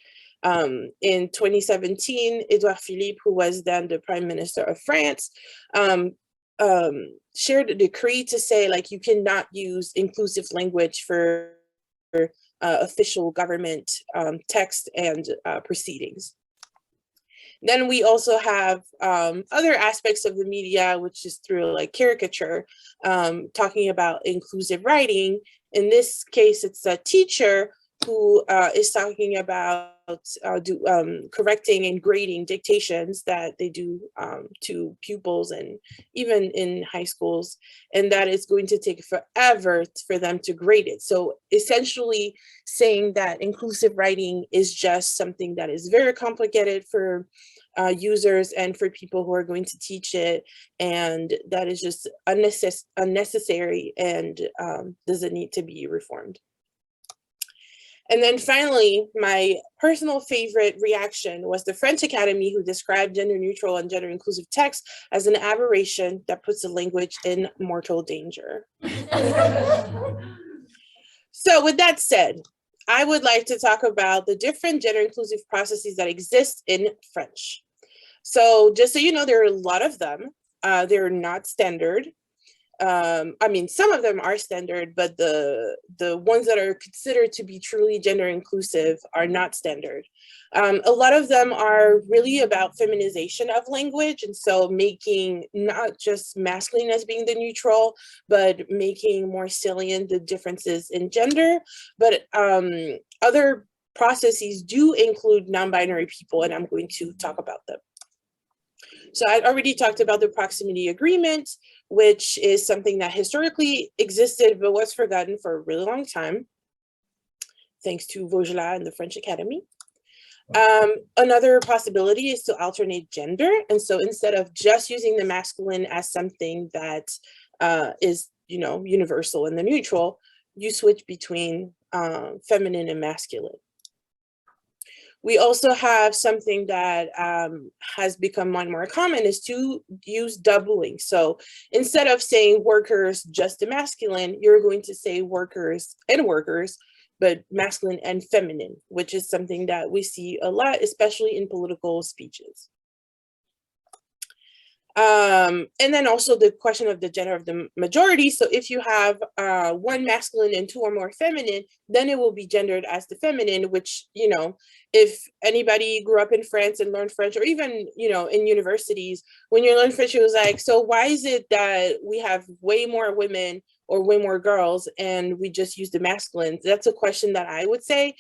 In 2017, Edouard Philippe, who was then the Prime Minister of France, shared a decree to say like you cannot use inclusive language for official government text and proceedings. Then we also have other aspects of the media, which is through like caricature, talking about inclusive writing. In this case, it's a teacher who is talking about correcting and grading dictations that they do to pupils and even in high schools, and that is going to take forever for them to grade it. So essentially saying that inclusive writing is just something that is very complicated for users and for people who are going to teach it, and that is just unnecessary and doesn't need to be reformed. And then finally, my personal favorite reaction was the French Academy, who described gender neutral and gender inclusive text as an aberration that puts the language in mortal danger. So with that said, I would like to talk about the different gender inclusive processes that exist in French. So just so you know, there are a lot of them. They're not standard. I mean, some of them are standard, but the ones that are considered to be truly gender inclusive are not standard. A lot of them are really about feminization of language, and so making not just masculine as being the neutral, but making more salient the differences in gender. But other processes do include non-binary people, and I'm going to talk about them. So I already talked about the proximity agreement, which is something that historically existed but was forgotten for a really long time, thanks to Vaugelas and the French Academy. Another possibility is to alternate gender. And so instead of just using the masculine as something that is, you know, universal and the neutral, you switch between feminine and masculine. We also have something that has become more and more common is to use doubling. So instead of saying workers just the masculine, you're going to say workers and workers, but masculine and feminine, which is something that we see a lot, especially in political speeches. And then also the question of the gender of the majority. So if you have one masculine and two or more feminine, then it will be gendered as the feminine, which, you know, if anybody grew up in France and learned French, or even, you know, in universities, when you learn French, it was like, so why is it that we have way more women or way more girls and we just use the masculines? That's a question that I would say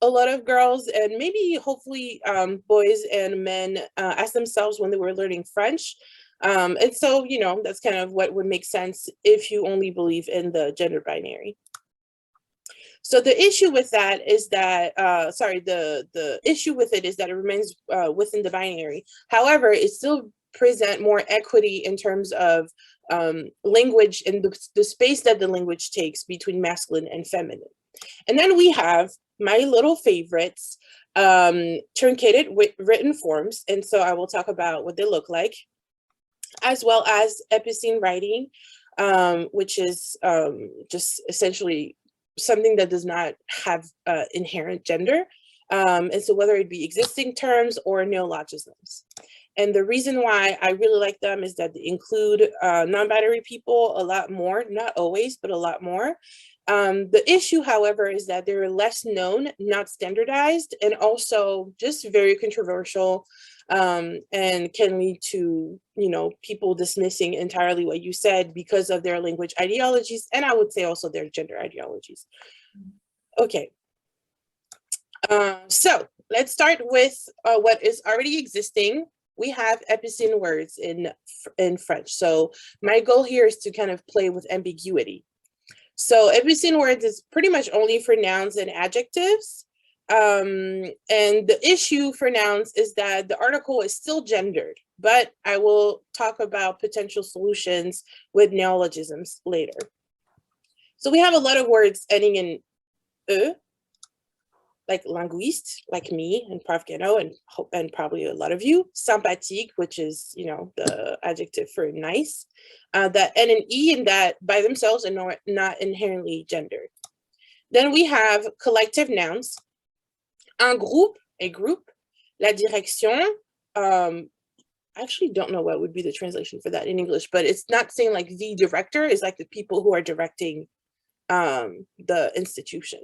a lot of girls and maybe hopefully boys and men ask themselves when they were learning French. And so, you know, that's kind of what would make sense if you only believe in the gender binary. So the issue with that is that, the issue with it is that it remains within the binary. However, it still present more equity in terms of language and the space that the language takes between masculine and feminine. And then we have my little favorites, truncated written forms. And so I will talk about what they look like, as well as epicene writing, which is just essentially something that does not have inherent gender. And so whether it be existing terms or neologisms. And the reason why I really like them is that they include non-binary people a lot more, not always, but a lot more. The issue, however, is that they're less known, not standardized, and also just very controversial, and can lead to, you know, people dismissing entirely what you said because of their language ideologies, and I would say also their gender ideologies. Okay, so let's start with what is already existing. We have epicene words in French. So my goal here is to kind of play with ambiguity. So epicene words is pretty much only for nouns and adjectives. And the issue for nouns is that the article is still gendered, but I will talk about potential solutions with neologisms later. So we have a lot of words ending in E, like linguiste, like me and Prof Gheno, and probably a lot of you. Sympathique, which is, you know, the adjective for nice, that end in E, and that by themselves are not inherently gendered. Then we have collective nouns. Un groupe, a group. La direction, I actually don't know what would be the translation for that in English, but it's not saying like the director, is like the people who are directing the institution.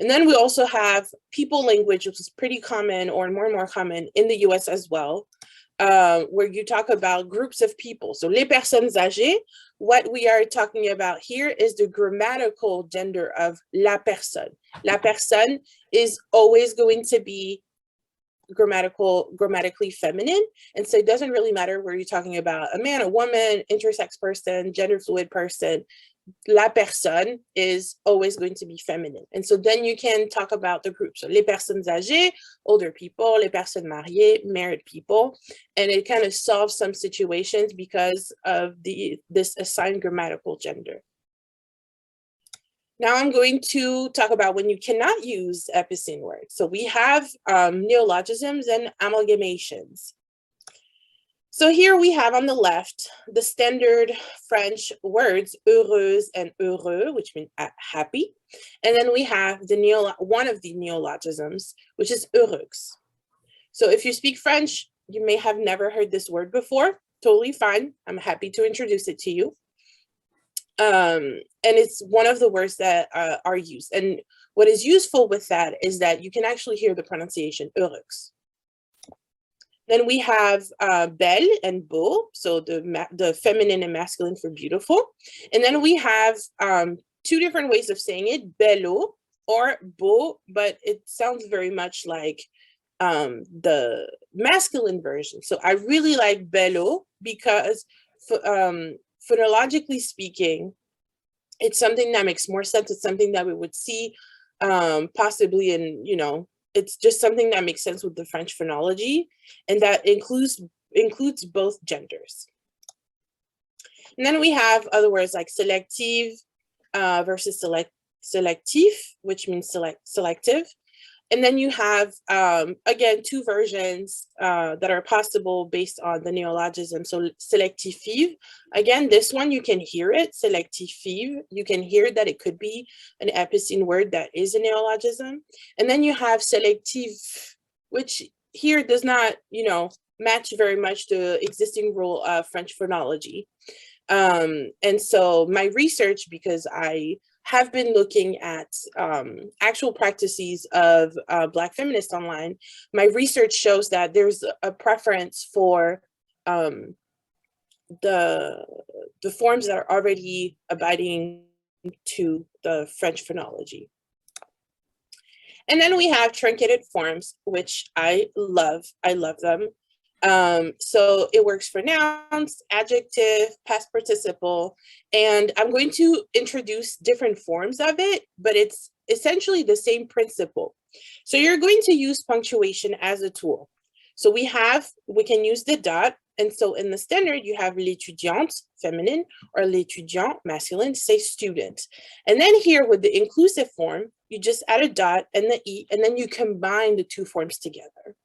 And then we also have people language, which is pretty common or more and more common in the US as well, where you talk about groups of people. So les personnes âgées, what we are talking about here is the grammatical gender of la personne. La personne is always going to be grammatically feminine. And so it doesn't really matter where you're talking about a man, a woman, intersex person, gender fluid person. La personne is always going to be feminine. And so then you can talk about the group. So les personnes âgées, older people, les personnes mariées, married people. And it kind of solves some situations because of this assigned grammatical gender. Now I'm going to talk about when you cannot use epicene words. So we have neologisms and amalgamations. So here we have on the left, the standard French words, heureuse and heureux, which mean happy. And then we have one of the neologisms, which is heureuse. So if you speak French, you may have never heard this word before, totally fine. I'm happy to introduce it to you. And it's one of the words that are used. And what is useful with that is that you can actually hear the pronunciation, heureuse. Then we have belle and beau, so the feminine and masculine for beautiful. And then we have two different ways of saying it, bello or beau, but it sounds very much like the masculine version. So I really like bello because phonologically speaking, it's something that makes more sense. It's something that we would see possibly in, you know, it's just something that makes sense with the French phonology, and that includes both genders. And then we have other words like selective versus selectif, which means selective. And then you have, again, two versions that are possible based on the neologism. So selectifive, again, this one, you can hear it, selectifive. You can hear that it could be an epicene word that is a neologism. And then you have selective, which here does not, you know, match very much the existing rule of French phonology. And so my research, because I have been looking at actual practices of Black feminists online, my research shows that there's a preference for the forms that are already abiding to the French phonology. And then we have truncated forms, which I love them. So it works for nouns, adjective, past participle, and I'm going to introduce different forms of it, but it's essentially the same principle. So you're going to use punctuation as a tool. So we can use the dot, and so in the standard you have l'étudiante, feminine, or l'étudiant, masculine, say student. And then here with the inclusive form, you just add a dot and the E, and then you combine the two forms together.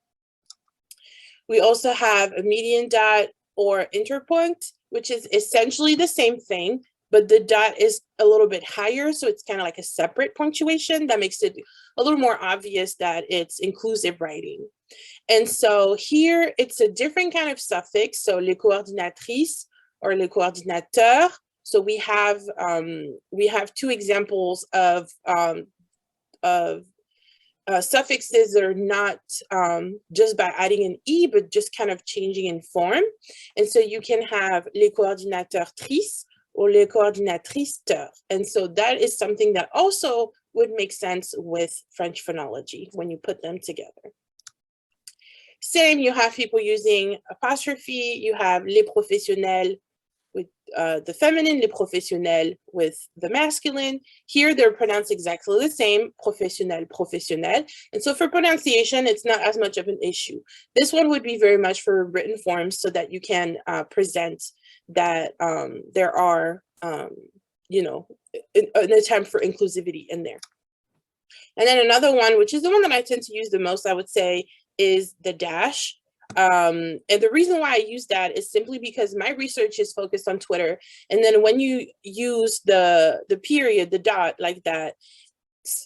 We also have a median dot or interpunct, which is essentially the same thing, but the dot is a little bit higher, so it's kind of like a separate punctuation that makes it a little more obvious that it's inclusive writing. And so here it's a different kind of suffix, so les coordinatrices or les coordinateurs. So we have two examples of suffixes that are not just by adding an E, but just kind of changing in form. And so you can have les coordinatrices or les coordinatrices. And so that is something that also would make sense with French phonology when you put them together. Same, you have people using apostrophe, you have les professionnels with the feminine, les professionnels with the masculine. Here they're pronounced exactly the same, professionnel, professionnel. And so for pronunciation, it's not as much of an issue. This one would be very much for written forms so that you can present that there are, you know, an attempt for inclusivity in there. And then another one, which is the one that I tend to use the most, I would say, is the dash. And the reason why I use that is simply because my research is focused on Twitter. And then when you use the period, the dot like that,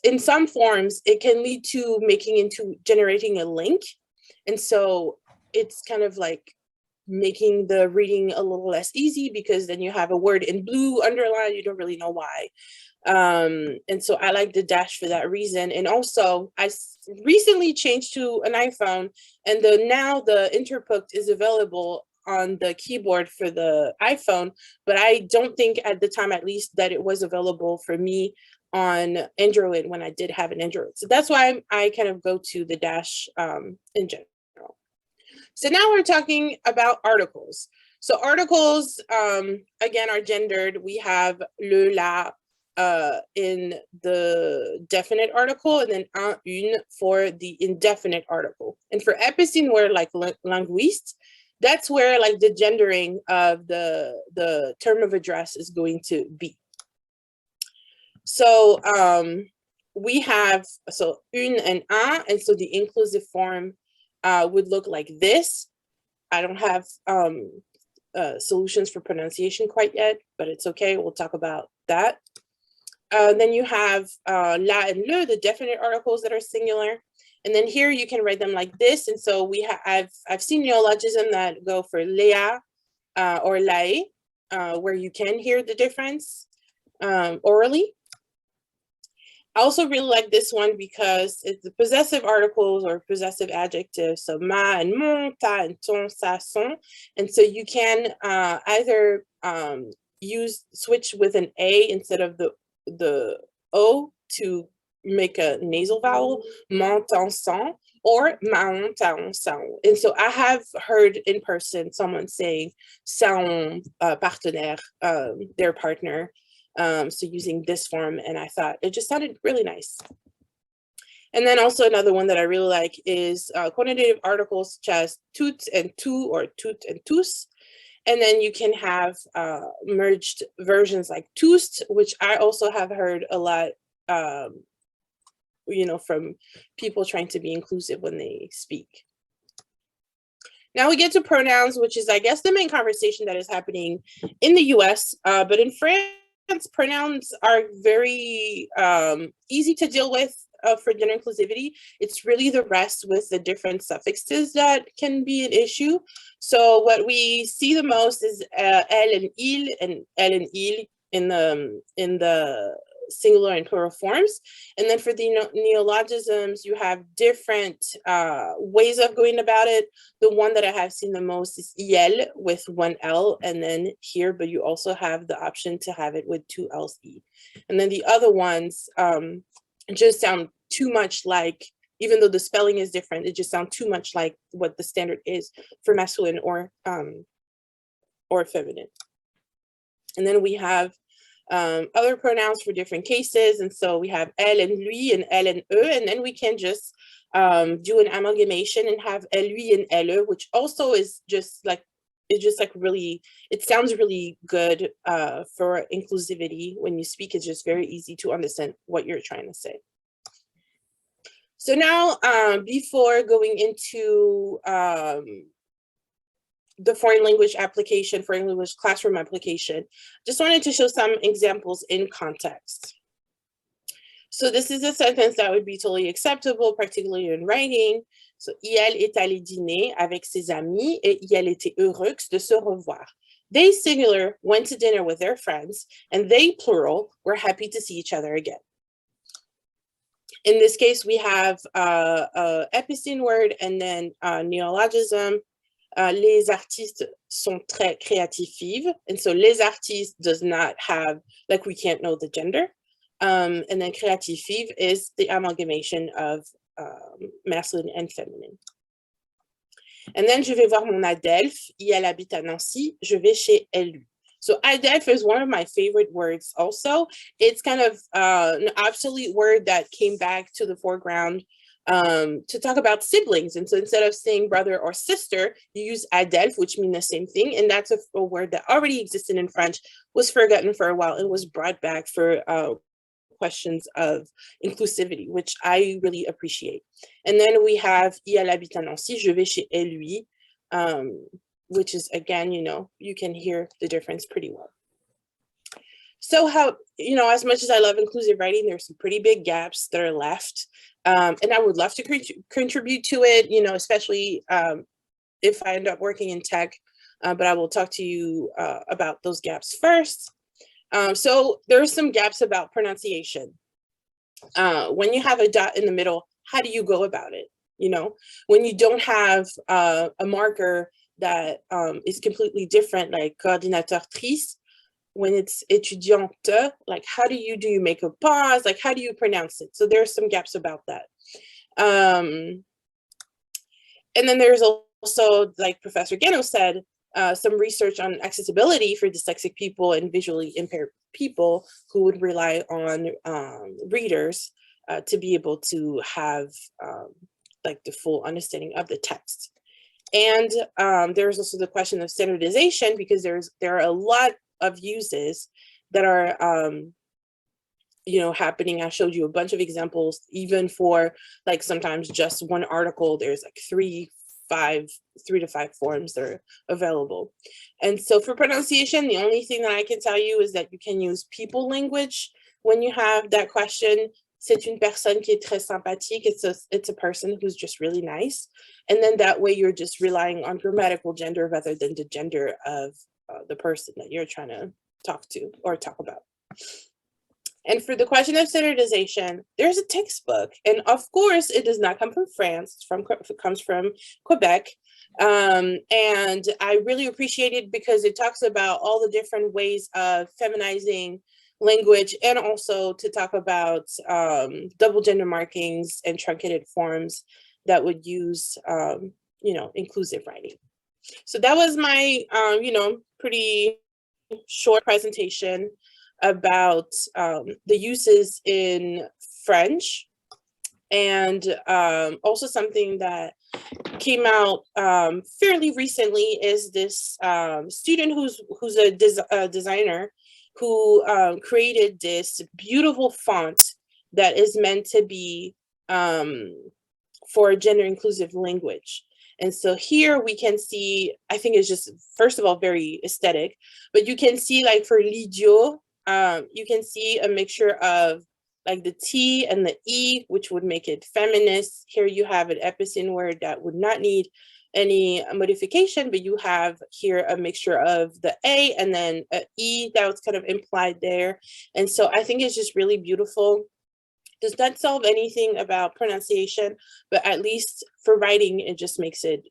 in some forms, it can lead to generating a link. And so it's kind of like making the reading a little less easy because then you have a word in blue underlined, you don't really know why. And so I like the dash for that reason. And also I recently changed to an iPhone, and now the interpunct is available on the keyboard for the iPhone, but I don't think at the time, at least, that it was available for me on Android when I did have an Android. So that's why I kind of go to the dash in general. So now we're talking about articles. So articles, again, are gendered. We have le, la, in the definite article, and then un, une for the indefinite article. And for epicene, where like linguiste, that's where like the gendering of the term of address is going to be. So we have une and un, and so the inclusive form would look like this. I don't have solutions for pronunciation quite yet, but it's okay. We'll talk about that. Then you have la and le, the definite articles that are singular. And then here you can write them like this. And so I've seen neologism that go for lea or lae, where you can hear the difference orally. I also really like this one because it's the possessive articles or possessive adjectives. So ma and mon, ta and ton, sa, son. And so you can either switch with an A instead of the O to make a nasal vowel, mon, ton, son, or maon, taon, saon. And so I have heard in person someone saying saon partenaire, their partner. So using this form, and I thought it just sounded really nice. And then also another one that I really like is quantitative articles such as tout and tout or tout and tous. And then you can have merged versions like tous, which I also have heard a lot, you know, from people trying to be inclusive when they speak. Now we get to pronouns, which is, I guess, the main conversation that is happening in the US, but in France, pronouns are very easy to deal with. for gender inclusivity. It's really the rest with the different suffixes that can be an issue. So what we see the most is elle and il in the singular and plural forms. And then for the neologisms, you have different ways of going about it. The one that I have seen the most is IL with one L and then here, but you also have the option to have it with two L's E. And then the other ones just sound too much like, even though the spelling is different, it just sounds too much like what the standard is for masculine or feminine. And then we have other pronouns for different cases. And so we have elle and lui and elle and eux, and then we can just do an amalgamation and have elle, lui and elle, which also is just like, really, it sounds really good for inclusivity. When you speak, it's just very easy to understand what you're trying to say. So now, before going into the foreign language application, foreign language classroom application, just wanted to show some examples in context. So this is a sentence that would be totally acceptable, particularly in writing. So, il est allé dîner avec ses amis et il était heureux de se revoir. They, singular, went to dinner with their friends, and they, plural, were happy to see each other again. In this case, we have a epicene word and then neologism. Les artistes sont très créatifs. And so les artistes does not have, like, we can't know the gender. And then créatifs is the amalgamation of masculine and feminine. And then je vais voir mon Adelphe. Elle habite à Nancy. Je vais chez elle. So Adelphe is one of my favorite words also. It's kind of an obsolete word that came back to the foreground to talk about siblings. And so instead of saying brother or sister, you use Adelphe, which means the same thing. And that's a word that already existed in French, was forgotten for a while, and was brought back for questions of inclusivity, which I really appreciate. And then we have elle habite à Nancy, je vais chez elle, lui, which is, again, you know, you can hear the difference pretty well. So how, you know, as much as I love inclusive writing, there's some pretty big gaps that are left. And I would love to contribute to it, you know, especially if I end up working in tech, but I will talk to you about those gaps first. So there are some gaps about pronunciation. When you have a dot in the middle, how do you go about it? You know, when you don't have a marker that is completely different, like coordinatrice, when it's étudiante, like how do you make a pause? Like how do you pronounce it? So there's some gaps about that. And then there's also, like Professor Gheno said, some research on accessibility for dyslexic people and visually impaired people who would rely on readers to be able to have like the full understanding of the text. And there's also the question of standardization, because there are a lot of uses that are you know, happening. I showed you a bunch of examples, even for like sometimes just one article, there's like 3 to 5 forms that are available. And so for pronunciation, the only thing that I can tell you is that you can use people language when you have that question. C'est une personne qui est très sympathique. It's a person who's just really nice. And then that way you're just relying on grammatical gender rather than the gender of the person that you're trying to talk to or talk about. And for the question of standardization, there's a textbook, and of course it does not come from France. It comes from Quebec. And I really appreciate it because it talks about all the different ways of feminizing language, and also to talk about double gender markings and truncated forms that would use, you know, inclusive writing. So that was my, you know, pretty short presentation about the uses in French. And also something that came out fairly recently is this student who's a designer who created this beautiful font that is meant to be for gender inclusive language. And so here we can see, I think it's just, first of all, very aesthetic, but you can see, like for l'idiot, you can see a mixture of like the T and the E, which would make it feminist. Here you have an epicene word that would not need any modification, but you have here a mixture of the A and then a E that was kind of implied there. And so I think it's just really beautiful. Does not solve anything about pronunciation, but at least for writing, it just makes it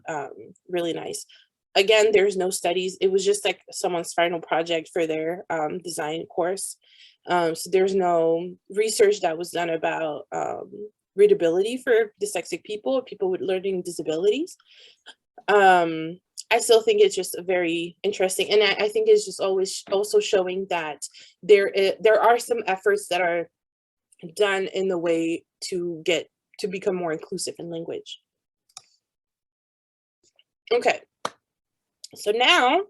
really nice. Again, there's no studies. It was just like someone's final project for their design course. So there's no research that was done about readability for dyslexic people, people with learning disabilities. I still think it's just a very interesting, and I think it's just always also showing that there are some efforts that are done in the way to get to become more inclusive in language. Okay, so now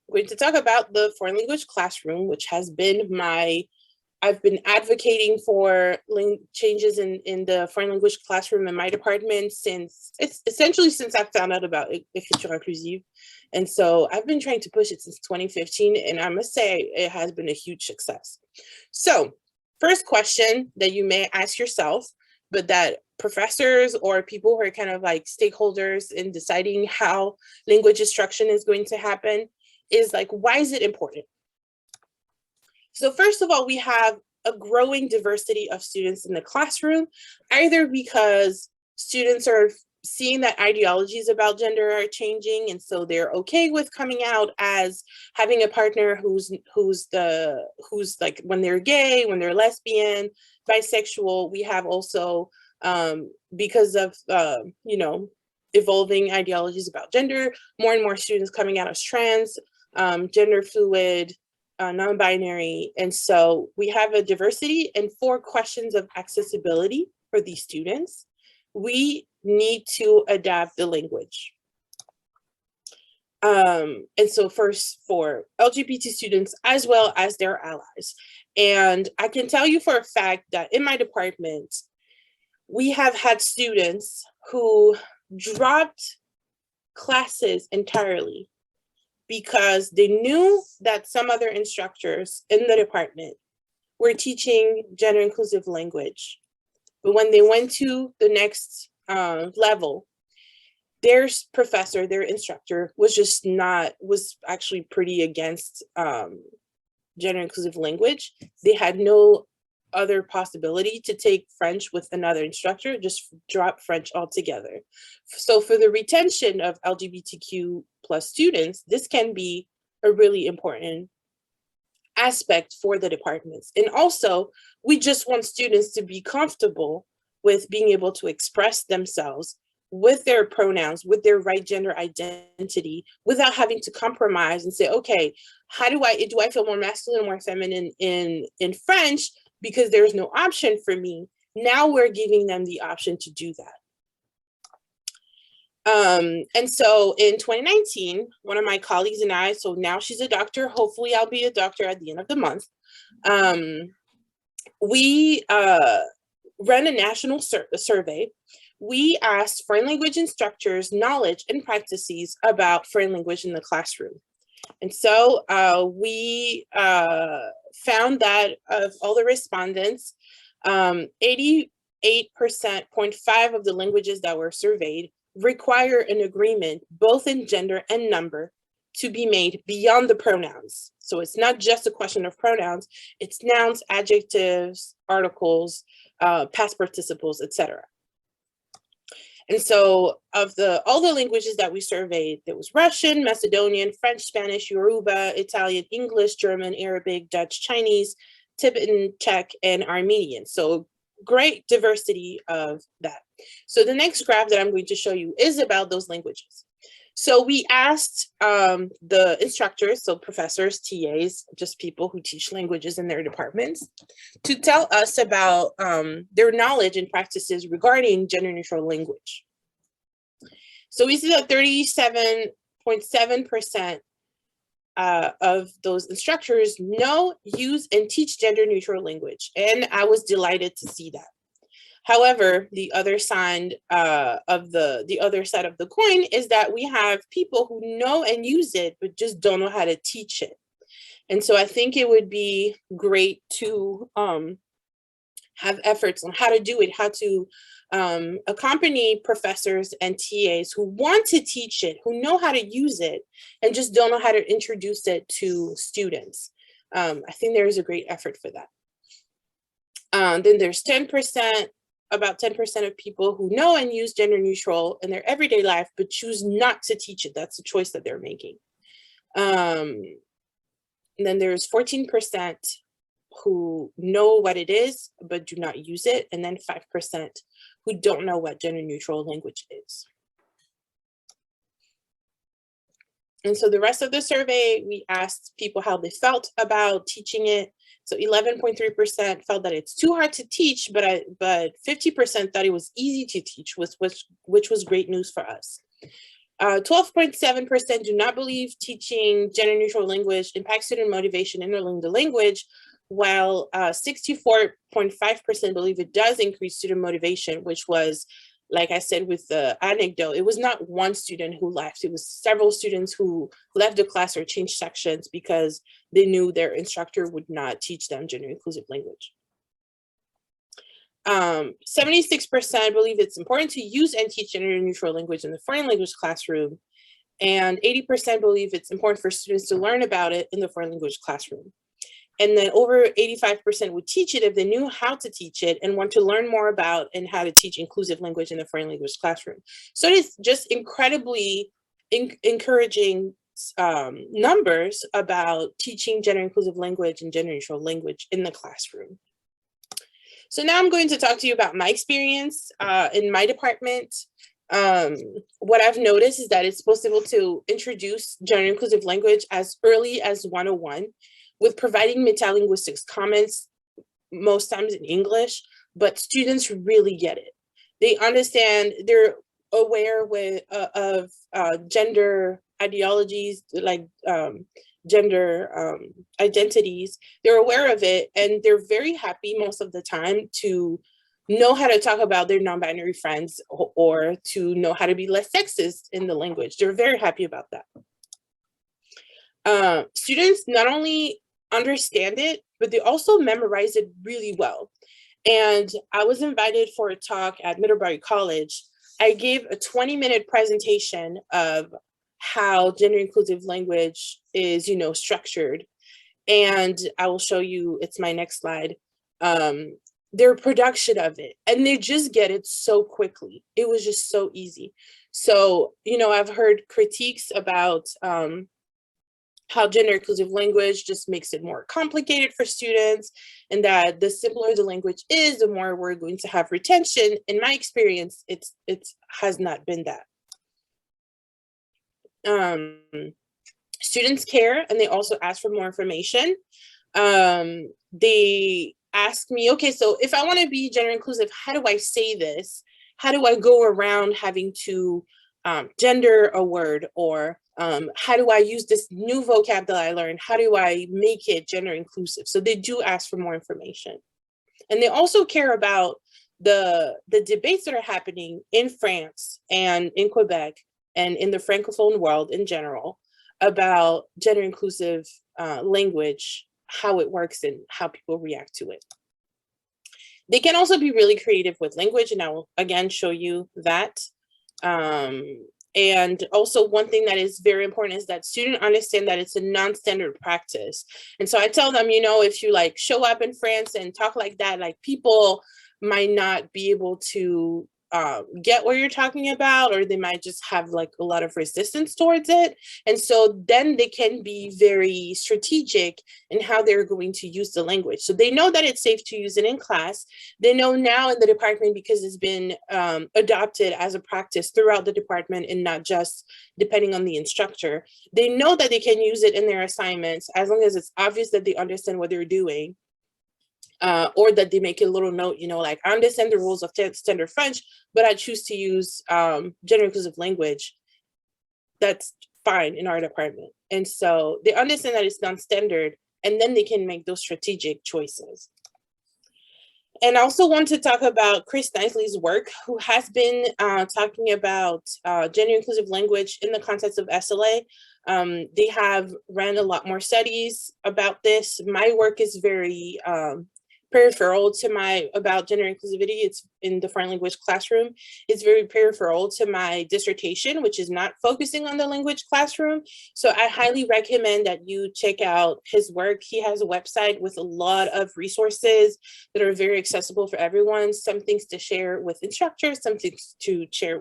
we're going to talk about the foreign language classroom, which has been I've been advocating for changes in the foreign language classroom in my department since I found out about écriture inclusive. And so I've been trying to push it since 2015, and I must say it has been a huge success. So first question that you may ask yourself, but that professors or people who are kind of like stakeholders in deciding how language instruction is going to happen is like, why is it important? So first of all, we have a growing diversity of students in the classroom, either because students are seeing that ideologies about gender are changing, and so they're okay with coming out as having a partner who's like, when they're gay, when they're lesbian, bisexual. We have also, because of you know, evolving ideologies about gender, more and more students coming out as trans, gender fluid, non-binary. And so we have a diversity and 4 questions of accessibility for these students. We need to adapt the language. And so first for LGBT students as well as their allies. And I can tell you for a fact that in my department, we have had students who dropped classes entirely because they knew that some other instructors in the department were teaching gender inclusive language. But when they went to the next level, their professor, their instructor was actually pretty against gender inclusive language. They had no other possibility to take French with another instructor, just drop French altogether. So for the retention of LGBTQ+ students, this can be a really important aspect for the departments. And also, we just want students to be comfortable with being able to express themselves with their pronouns, with their right gender identity, without having to compromise and say, okay, how do I feel more masculine or more feminine in French because there's no option for me? Now we're giving them the option to do that. And so in 2019, one of my colleagues and I, so now she's a doctor, hopefully I'll be a doctor at the end of the month. We ran a national survey. We asked foreign language instructors knowledge and practices about foreign language in the classroom. And so we found that of all the respondents, 88.5% of the languages that were surveyed require an agreement, both in gender and number, to be made beyond the pronouns. So it's not just a question of pronouns, it's nouns, adjectives, articles, past participles, etc. And so of all the languages that we surveyed, there was Russian, Macedonian, French, Spanish, Yoruba, Italian, English, German, Arabic, Dutch, Chinese, Tibetan, Czech, and Armenian. So great diversity of that. So the next graph that I'm going to show you is about those languages. So we asked the instructors, so professors, TAs, just people who teach languages in their departments, to tell us about their knowledge and practices regarding gender neutral language. So we see that 37.7% of those instructors know, use, and teach gender neutral language. And I was delighted to see that. However, the other side of the coin is that we have people who know and use it, but just don't know how to teach it. And so I think it would be great to have efforts on how to do it, how to accompany professors and TAs who want to teach it, who know how to use it, and just don't know how to introduce it to students. I think there is a great effort for that. Then there's 10%, about 10% of people who know and use gender neutral in their everyday life, but choose not to teach it. That's a choice that they're making. And then there's 14% who know what it is, but do not use it. And then 5% who don't know what gender neutral language is. And so the rest of the survey, we asked people how they felt about teaching it. So 11.3% felt that it's too hard to teach, but 50% thought it was easy to teach, which was great news for us. 12.7% do not believe teaching gender neutral language impacts student motivation in learning the language, while 64.5% believe it does increase student motivation, which was, like I said with the anecdote, it was not one student who left, it was several students who left the class or changed sections because they knew their instructor would not teach them gender inclusive language. 76% believe it's important to use and teach gender neutral language in the foreign language classroom, and 80% believe it's important for students to learn about it in the foreign language classroom. And then over 85% would teach it if they knew how to teach it and want to learn more about and how to teach inclusive language in the foreign language classroom. So it is just incredibly encouraging numbers about teaching gender inclusive language and gender neutral language in the classroom. So now I'm going to talk to you about my experience in my department. What I've noticed is that it's possible to introduce gender inclusive language as early as 101, with providing metalinguistics comments, most times in English, but students really get it. They understand, they're aware of gender ideologies, like gender identities. They're aware of it, and they're very happy most of the time to know how to talk about their non-binary friends or to know how to be less sexist in the language. They're very happy about that. Students not only understand it, but they also memorize it really well. And I was invited for a talk at Middlebury College. I gave a 20-minute presentation of how gender inclusive language is, structured. And I will show you, it's my next slide, their production of it. And they just get it so quickly. It was just so easy. So, I've heard critiques about how gender inclusive language just makes it more complicated for students, and that the simpler the language is, the more we're going to have retention. In my experience, it has not been that. Students care, and they also ask for more information. They ask me, okay, so if I want to be gender inclusive, how do I say this? How do I go around having to gender a word, or how do I use this new vocab that I learned? How do I make it gender inclusive? So they do ask for more information. And they also care about the debates that are happening in France and in Quebec and in the Francophone world in general about gender inclusive language, how it works and how people react to it. They can also be really creative with language, and I will again show you that. And also one thing that is very important is that students understand that it's a non-standard practice. And so I tell them, if you show up in France and talk like that, people might not be able to get what you're talking about, or they might just have a lot of resistance towards it. And so then they can be very strategic in how they're going to use the language. So they know that it's safe to use it in class. They know now in the department, because it's been adopted as a practice throughout the department and not just depending on the instructor. They know that they can use it in their assignments as long as it's obvious that they understand what they're doing. Or that they make a little note, I understand the rules of standard French, but I choose to use gender inclusive language. That's fine in our department. And so they understand that it's non-standard, and then they can make those strategic choices. And I also want to talk about Chris Knisley's work, who has been talking about gender inclusive language in the context of SLA. They have ran a lot more studies about this. My work is very peripheral to my about gender inclusivity. It's in the foreign language classroom. It's very peripheral to my dissertation, which is not focusing on the language classroom. So I highly recommend that you check out his work. He has a website with a lot of resources that are very accessible for everyone. Some things to share with instructors, some things to share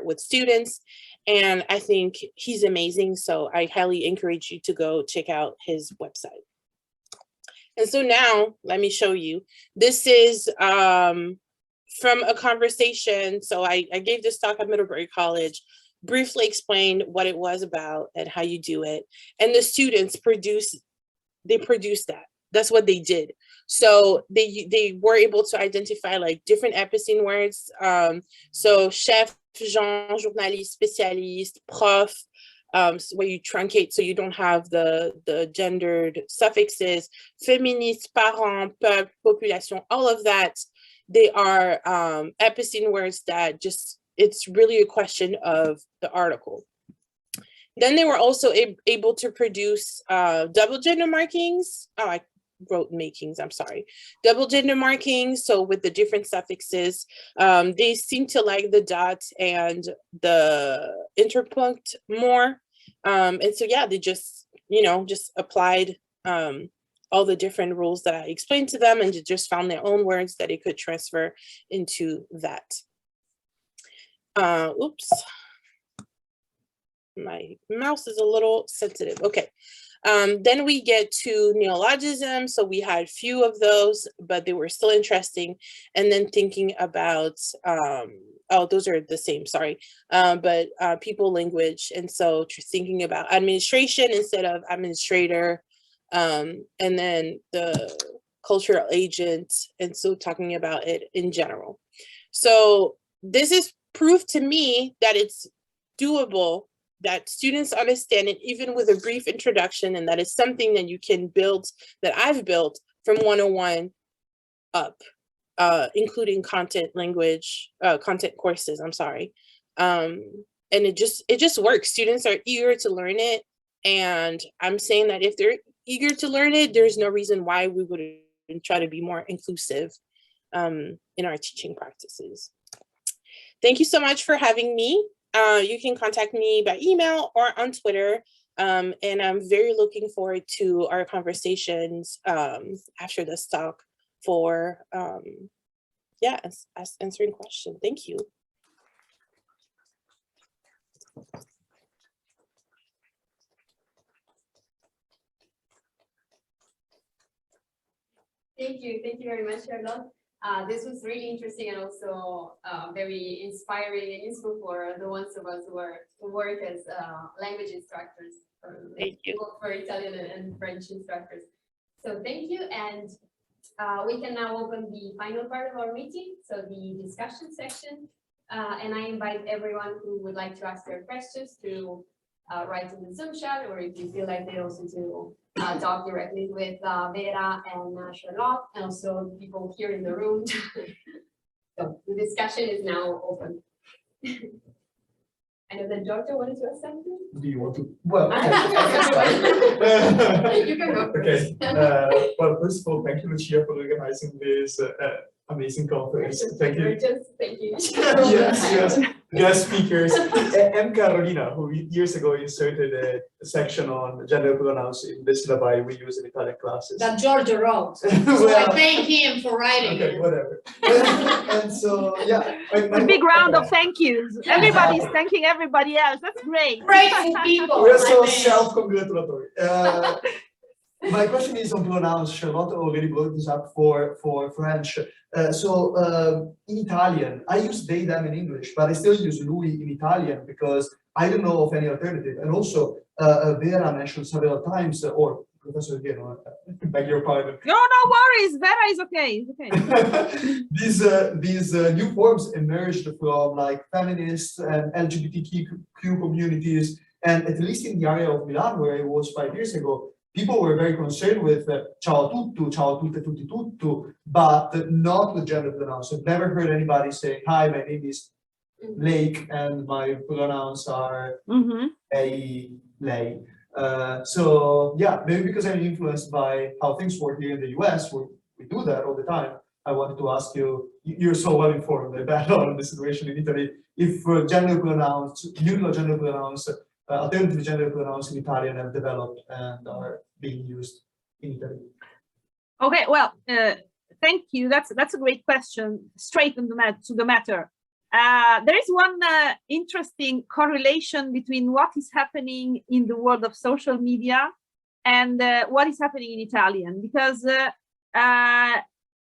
with students. And I think he's amazing. So I highly encourage you to go check out his website. And so now let me show you. This is from a conversation. So I gave this talk at Middlebury College, briefly explained what it was about and how you do it. And the students produced that. That's what they did. So they were able to identify like different epicene words. So chef, Jean, journaliste, spécialiste, prof, where you truncate so you don't have the gendered suffixes, féministe, parent, peuple, population, all of that. They are epicene words that just, it's really a question of the article. Then they were also able to produce double gender markings. Oh, I wrote makings, I'm sorry. Double gender markings, so with the different suffixes. They seem to like the dot and the interpunct more. And so, yeah, they just, just applied all the different rules that I explained to them and just found their own words that they could transfer into that. Oops. My mouse is a little sensitive. Okay. Then we get to neologism. So we had few of those, but they were still interesting. And then thinking about, oh, those are the same, sorry. But people language. And so thinking about administration instead of administrator. And then the cultural agent. And so talking about it in general. So this is proof to me that it's doable, that students understand it even with a brief introduction, and that is something that you can build, that I've built from 101 up, including content courses, I'm sorry. And it just works. Students are eager to learn it. And I'm saying that if they're eager to learn it, there's no reason why we wouldn't try to be more inclusive in our teaching practices. Thank you so much for having me. You can contact me by email or on Twitter. And I'm very looking forward to our conversations after this talk for, answering questions. Thank you. Thank you very much, Charlotte. This was really interesting and also very inspiring and useful for the ones of us who work as language instructors, both for Italian and French instructors. So thank you, and we can now open the final part of our meeting, so the discussion section. And I invite everyone who would like to ask their questions to write in the Zoom chat, or if you feel like they also to talk directly with Vera and Charlotte, and also people here in the room. So the discussion is now open. I know that Giorgio wanted to ask something. Do you want to? Well, you can go first. Okay. Well, first of all, thank you, Lucia, for organizing this amazing conference. Thank you. Thank you. Yes. Guest speakers. And Carolina, who years ago inserted a section on gender pronouns in the syllabi we use in Italian classes. That Giorgio wrote. So Well, I thank him for writing okay, it. whatever. And so, yeah. A big round of thank yous. Everybody's thanking everybody else. That's great. Grateful people. We're I so think. self-congratulatory. My question is on pronouns. Charlotte already brought this up for French. In Italian, I use they, them in English, but I still use lui in Italian because I don't know of any alternative. And also, Vera mentioned several times, or Professor Gheno, beg your pardon. No worries. Vera is okay. It's okay. These new forms emerged from like feminist and LGBTQ communities, and at least in the area of Milan, where I was 5 years ago, people were very concerned with ciao tutto, ciao tutte, tutti tutto, but not with gender pronouns. I've never heard anybody saying, hi, my name is Lake and my pronouns are a, lei. So yeah, maybe because I'm influenced by how things work here in the US, we do that all the time. I wanted to ask you, you're so well informed about all the situation in Italy, if gender pronouns, neural gender pronouns, alternative gender pronouns in Italian have developed and are being used in Italy. Okay, well, thank you. That's a great question. Straight to the matter. There is one interesting correlation between what is happening in the world of social media and what is happening in Italian, because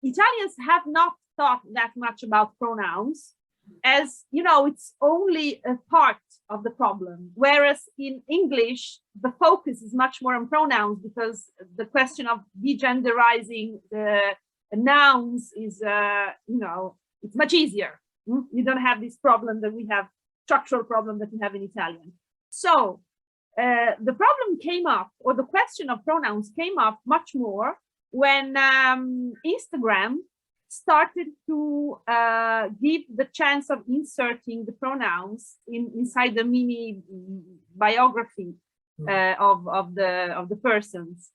Italians have not thought that much about pronouns, as you know, it's only a part of the problem, whereas in English the focus is much more on pronouns, because the question of degenderizing the nouns is you know, it's much easier. You don't have this problem that we have, structural problem that we have in Italian. So the problem came up, or the question of pronouns came up much more when Instagram started to give the chance of inserting the pronouns inside the mini biography of the persons.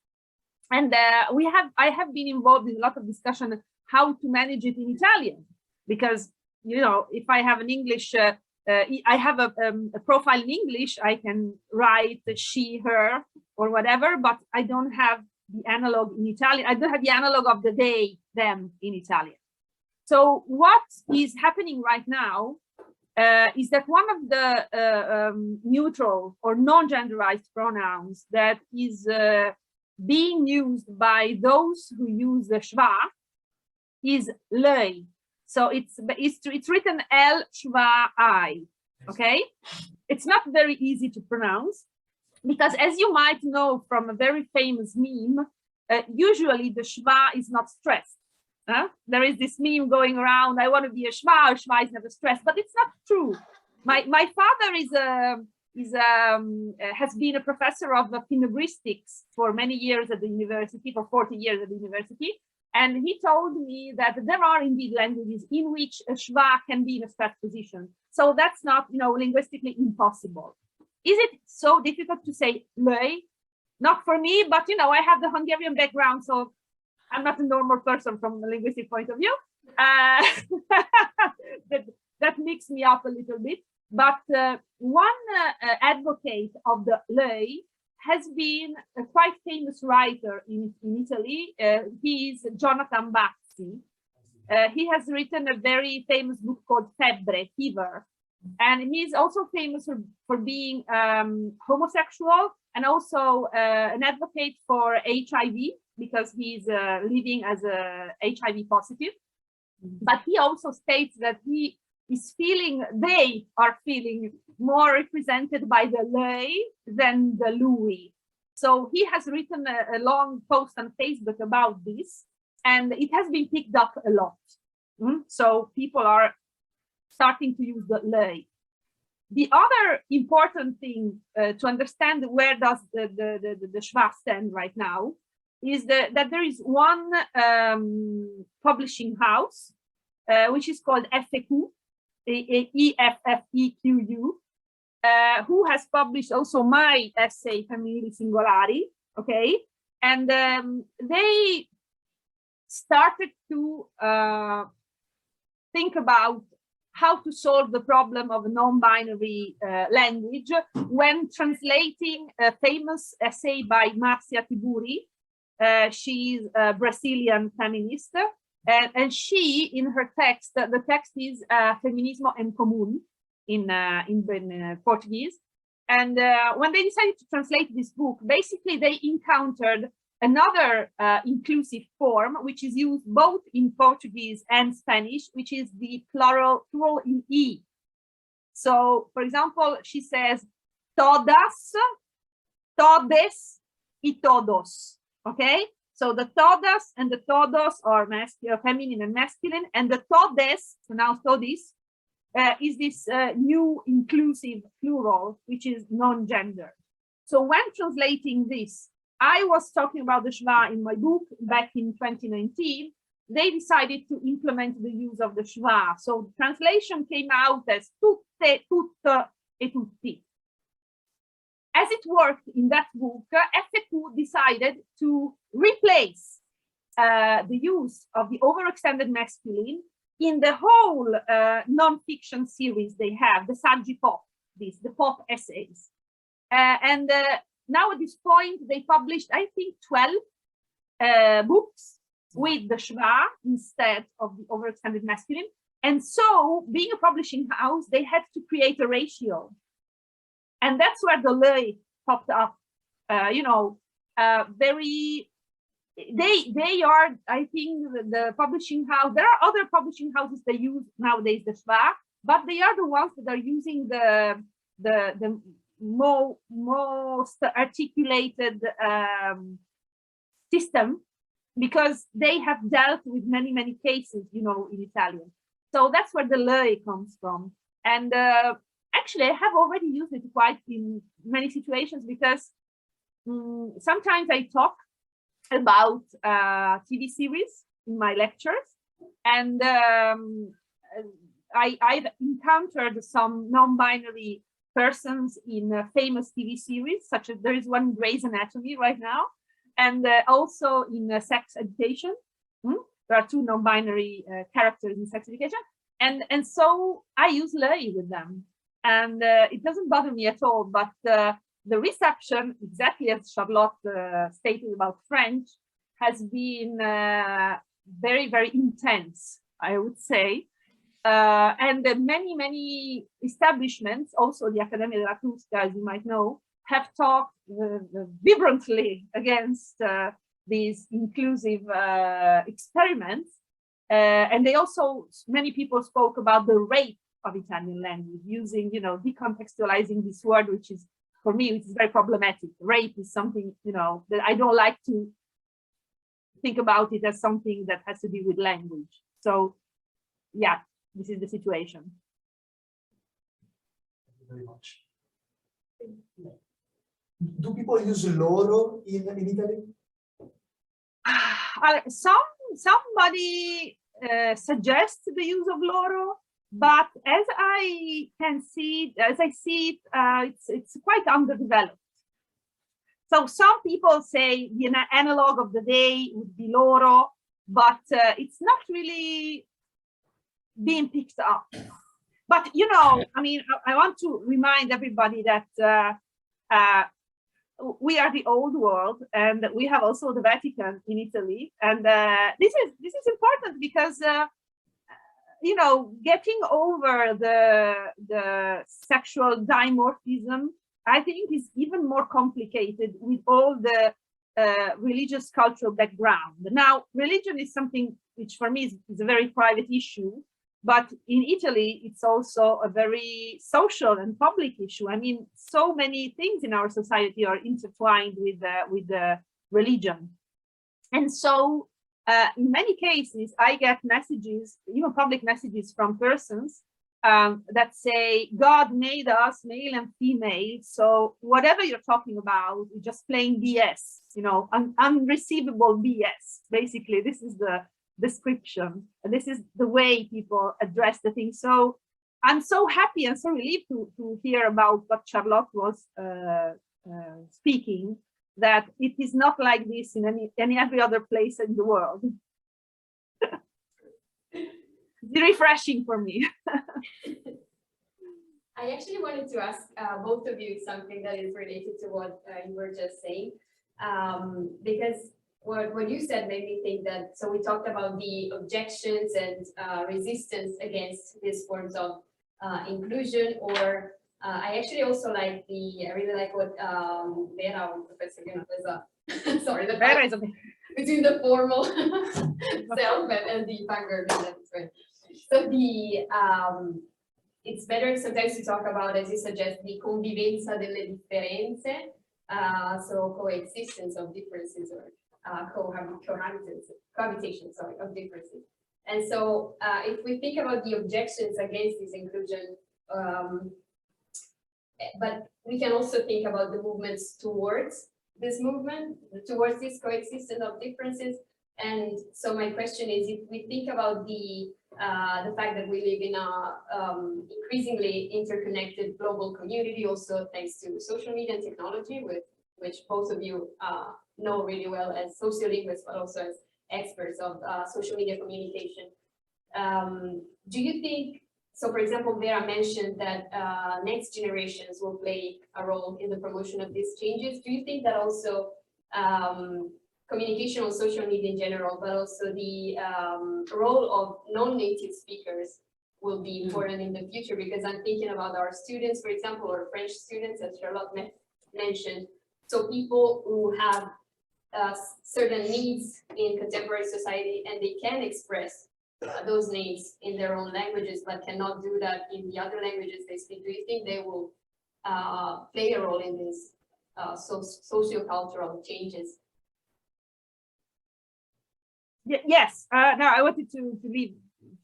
And I have been involved in a lot of discussion how to manage it in Italian, because you know, if I have an English, I have a profile in English, I can write she, her, or whatever, but I don't have the analog in Italian. I don't have the analog of the they, them in Italian. So what is happening right now is that one of the neutral or non-genderized pronouns that is being used by those who use the schwa is lei. So it's written L schwa I, okay? It's not very easy to pronounce, because as you might know from a very famous meme, usually the schwa is not stressed. There is this meme going around, I want to be a schwa is never stressed, but it's not true. My father has been a professor of linguistics for many years at the university, for 40 years at the university. And he told me that there are indeed languages in which a schwa can be in a stressed position. So that's not, you know, linguistically impossible. Is it so difficult to say lei? Not for me, but you know, I have the Hungarian background, so I'm not a normal person from a linguistic point of view. That mixed me up a little bit. But one advocate of the lei has been a quite famous writer in Italy. He is Jonathan Bazzi. He has written a very famous book called Febbre, Fever. And he's also famous for being homosexual and also an advocate for HIV, because he's living as a HIV positive. But he also states that he is feeling, they are feeling more represented by the lei than the lui. So he has written a long post on Facebook about this, and it has been picked up a lot. So people are starting to use the lei. The other important thing to understand where does the schwa stand right now is that there is one publishing house, which is called FEQ, EFFEQU, who has published also my essay, Femminili Singolari, okay? And they started to think about how to solve the problem of a non-binary language when translating a famous essay by Marcia Tiburi. She's a Brazilian feminist, and she, in her text, the text is Feminismo em Comum in Portuguese. And when they decided to translate this book, basically they encountered another inclusive form, which is used both in Portuguese and Spanish, which is the plural in E. So, for example, she says todas, todes, y todos, okay? So the todas and the todos are masculine, feminine and masculine, and the todes, so now todis, is this new inclusive plural, which is non-gender. So when translating this, I was talking about the schwa in my book back in 2019. They decided to implement the use of the schwa. So the translation came out as tutte, tutte, e tutti. as it worked in that book, FAQ decided to replace the use of the overextended masculine in the whole non-fiction series they have, the Saggi Pop, the pop essays. And now at this point, they published, I think, 12 books with the schwa instead of the overextended masculine. And so, being a publishing house, they had to create a ratio. And that's where the le popped up, very, they are, I think, the publishing house. There are other publishing houses that use nowadays the schwa, but they are the ones that are using the most articulated system, because they have dealt with many cases, in Italian. So that's where the le comes from. And actually, I have already used it quite in many situations, because sometimes I talk about TV series in my lectures, and I've encountered some non-binary persons in famous TV series, such as there is one Grey's Anatomy right now, and also in sex education. There are two non-binary characters in sex education, and so I use le with them, and it doesn't bother me at all. But the reception, exactly as Charlotte stated about French, has been very intense, I would say. And many establishments, also the Accademia della Crusca, as you might know, have talked vibrantly against these inclusive experiments. And they also, many people spoke about the rape of Italian language, using, decontextualizing this word, which is, for me, it is very problematic. Rape is something, that I don't like to think about it as something that has to do with language. So, yeah, this is the situation. Thank you very much. Do people use loro in Italy? Somebody suggests the use of loro, but as I see it, it's quite underdeveloped. So some people say the analog of the day would be loro, but it's not really being picked up. But I want to remind everybody that we are the old world, and we have also the Vatican in Italy, and this is important because getting over the sexual dimorphism, I think, is even more complicated with all the religious cultural background. Now, religion is something which for me is a very private issue, but in Italy, it's also a very social and public issue. I mean, so many things in our society are intertwined with the religion. And so in many cases, I get messages, even public messages from persons that say, God made us male and female, so whatever you're talking about, you're just plain BS, unreceivable BS. Basically, this is the description, and this is the way people address the thing. So I'm so happy and so relieved to hear about what Charlotte was speaking, that it is not like this in any every other place in the world. It's refreshing for me. I actually wanted to ask both of you something that is related to what you were just saying, because what you said made me think that, so we talked about the objections and resistance against these forms of inclusion, or I actually also like I really like what Vera or Professor Gheno was, sorry, the Vera is okay. between the formal self and the Hungarian. So it's better sometimes to talk about, as you suggest, the convivenza delle differenze, so coexistence of differences, or cohabitation, of differences. And so if we think about the objections against this inclusion, but we can also think about the movements towards this movement, towards this coexistence of differences. And so my question is, if we think about the the fact that we live in a increasingly interconnected global community, also thanks to social media and technology, which both of you know really well as sociolinguists, but also as experts of social media communication. Do you think, so for example, Vera mentioned that next generations will play a role in the promotion of these changes. Do you think that also communication on social media in general, but also the role of non-native speakers will be important in the future? Because I'm thinking about our students, for example, or French students, as Charlotte mentioned. So people who have certain needs in contemporary society, and they can express those needs in their own languages, but cannot do that in the other languages they speak. Do you think they will play a role in these socio-cultural changes? Yes. No, I wanted to leave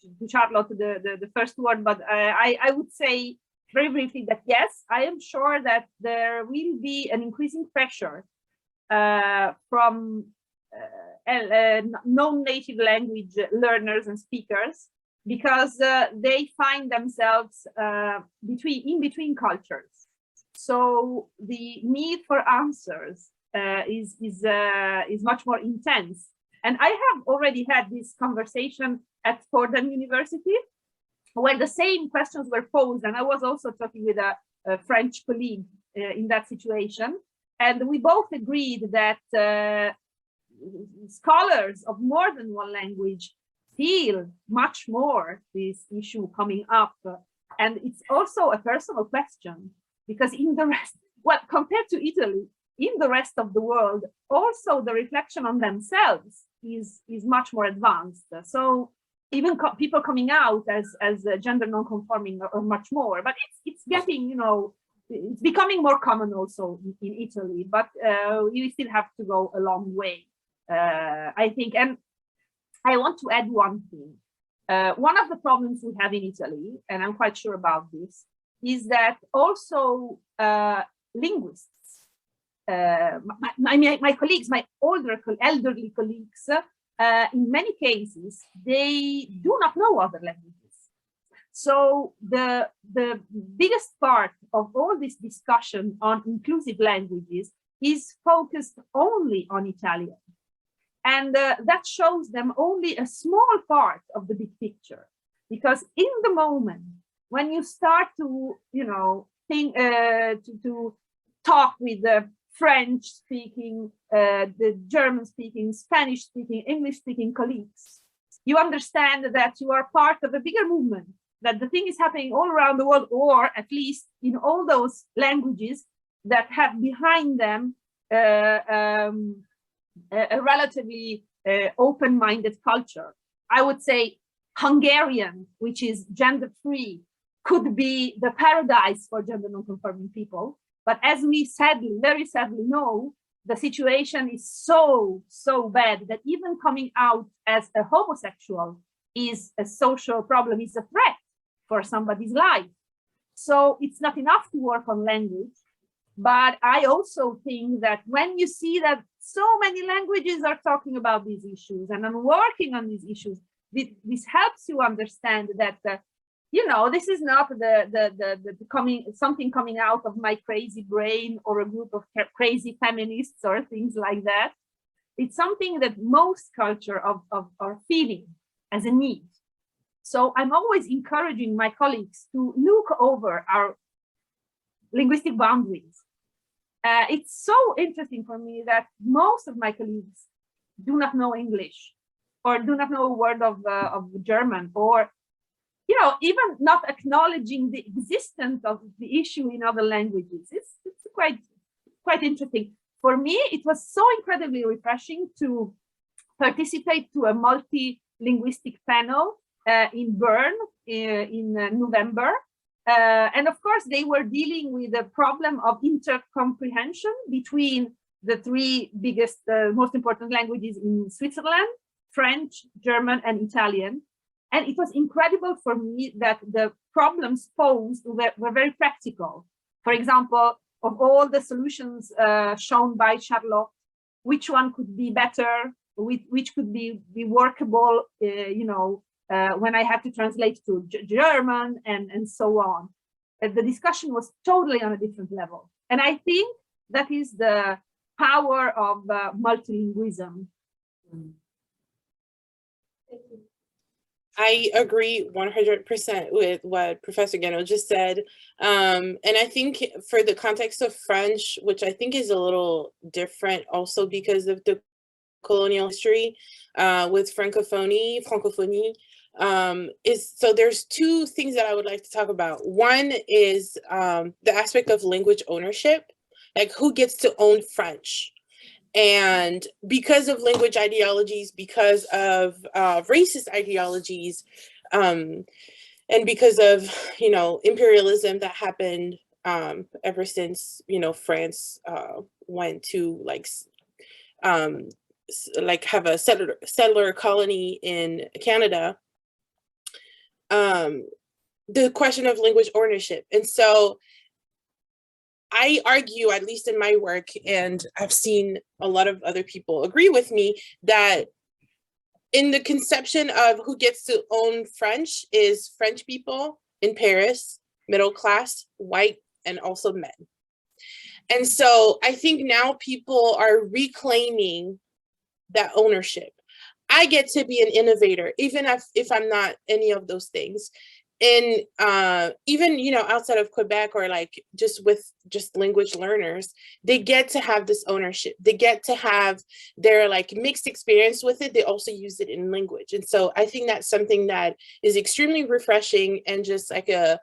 to Charlotte the first word, but I would say very briefly that yes, I am sure that there will be an increasing pressure from non-native language learners and speakers, because they find themselves in between cultures. So the need for answers is much more intense. And I have already had this conversation at Fordham University, where the same questions were posed, and I was also talking with a French colleague in that situation, and we both agreed that scholars of more than one language feel much more this issue coming up, and it's also a personal question, because in the rest, well, compared to Italy, in the rest of the world, also the reflection on themselves is much more advanced. So even people coming out as gender non-conforming are much more, but it's getting, you know, it's becoming more common also in Italy, but you still have to go a long way, I think. And I want to add one thing. One of the problems we have in Italy, and I'm quite sure about this, is that also linguists, my colleagues, my elderly colleagues, in many cases, they do not know other languages. So the biggest part of all this discussion on inclusive languages is focused only on Italian. And that shows them only a small part of the big picture. Because in the moment when you start to, you know, think, to talk with the French-speaking, the German-speaking, Spanish-speaking, English-speaking colleagues, you understand that you are part of a bigger movement, that the thing is happening all around the world, or at least in all those languages that have behind them a relatively open-minded culture. I would say Hungarian, which is gender-free, could be the paradise for gender non-conforming people. But as we sadly, very sadly know, the situation is so bad that even coming out as a homosexual is a social problem, is a threat for somebody's life. So it's not enough to work on language. But I also think that when you see that so many languages are talking about these issues and are working on these issues, this helps you understand that you know, this is not something coming out of my crazy brain or a group of crazy feminists or things like that. It's something that most culture are feeling as a need. So I'm always encouraging my colleagues to look over our linguistic boundaries. It's so interesting for me that most of my colleagues do not know English, or do not know a word of German, or, you know, even not acknowledging the existence of the issue in other languages. It's quite interesting. For me, it was so incredibly refreshing to participate to a multi-linguistic panel in Bern in November. And of course, they were dealing with the problem of intercomprehension between the three biggest, most important languages in Switzerland: French, German, and Italian. And it was incredible for me that the problems posed were very practical. For example, of all the solutions shown by Charlotte, which one could be better, which could be workable, you know, when I had to translate to German and so on. The discussion was totally on a different level. And I think that is the power of multilingualism. I agree 100% with what Professor Gheno just said. And I think for the context of French, which I think is a little different also because of the colonial history with francophonie, is so there's two things that I would like to talk about. One is the aspect of language ownership, like who gets to own French. And because of language ideologies, because of racist ideologies, and because of, you know, imperialism that happened ever since, you know, France went to like have a settler colony in Canada, the question of language ownership. And so I argue, at least in my work, and I've seen a lot of other people agree with me, that in the conception of who gets to own French is French people in Paris, middle class, white, and also men. And so I think now people are reclaiming that ownership. I get to be an innovator, even if I'm not any of those things. And even, you know, outside of Quebec or like just with just language learners, they get to have this ownership. They get to have their like mixed experience with it. They also use it in language. And so I think that's something that is extremely refreshing and just like give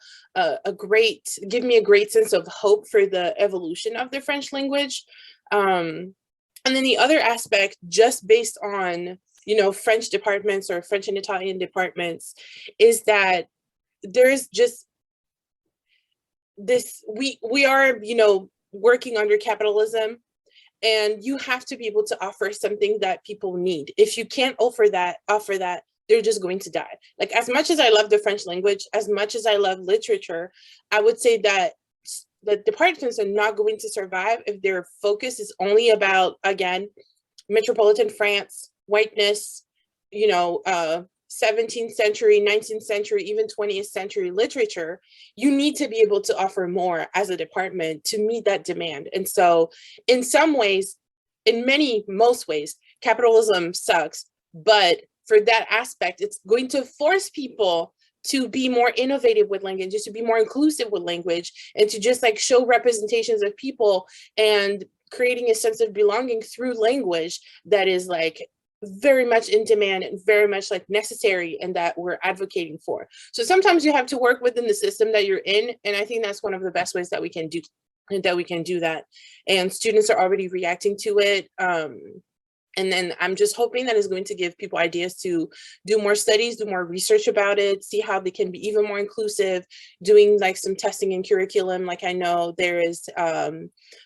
me a great sense of hope for the evolution of the French language. And then the other aspect, just based on, you know, French departments or French and Italian departments, is that there's just this, we are, you know, working under capitalism, and you have to be able to offer something that people need. If you can't offer that, they're just going to die. Like, as much as I love the French language, as much as I love literature, I would say that the departments are not going to survive if their focus is only about, again, metropolitan France, whiteness, you know, 17th century, 19th century, even 20th century literature. You need to be able to offer more as a department to meet that demand. And so in some ways, most ways, capitalism sucks, but for that aspect, it's going to force people to be more innovative with language, just to be more inclusive with language, and to just like show representations of people and creating a sense of belonging through language that is like very much in demand and very much like necessary, and that we're advocating for. So sometimes you have to work within the system that you're in, and I think that's one of the best ways that we can do that. And students are already reacting to it. And then I'm just hoping that is going to give people ideas to do more studies, do more research about it, see how they can be even more inclusive, doing like some testing in curriculum. Like I know there is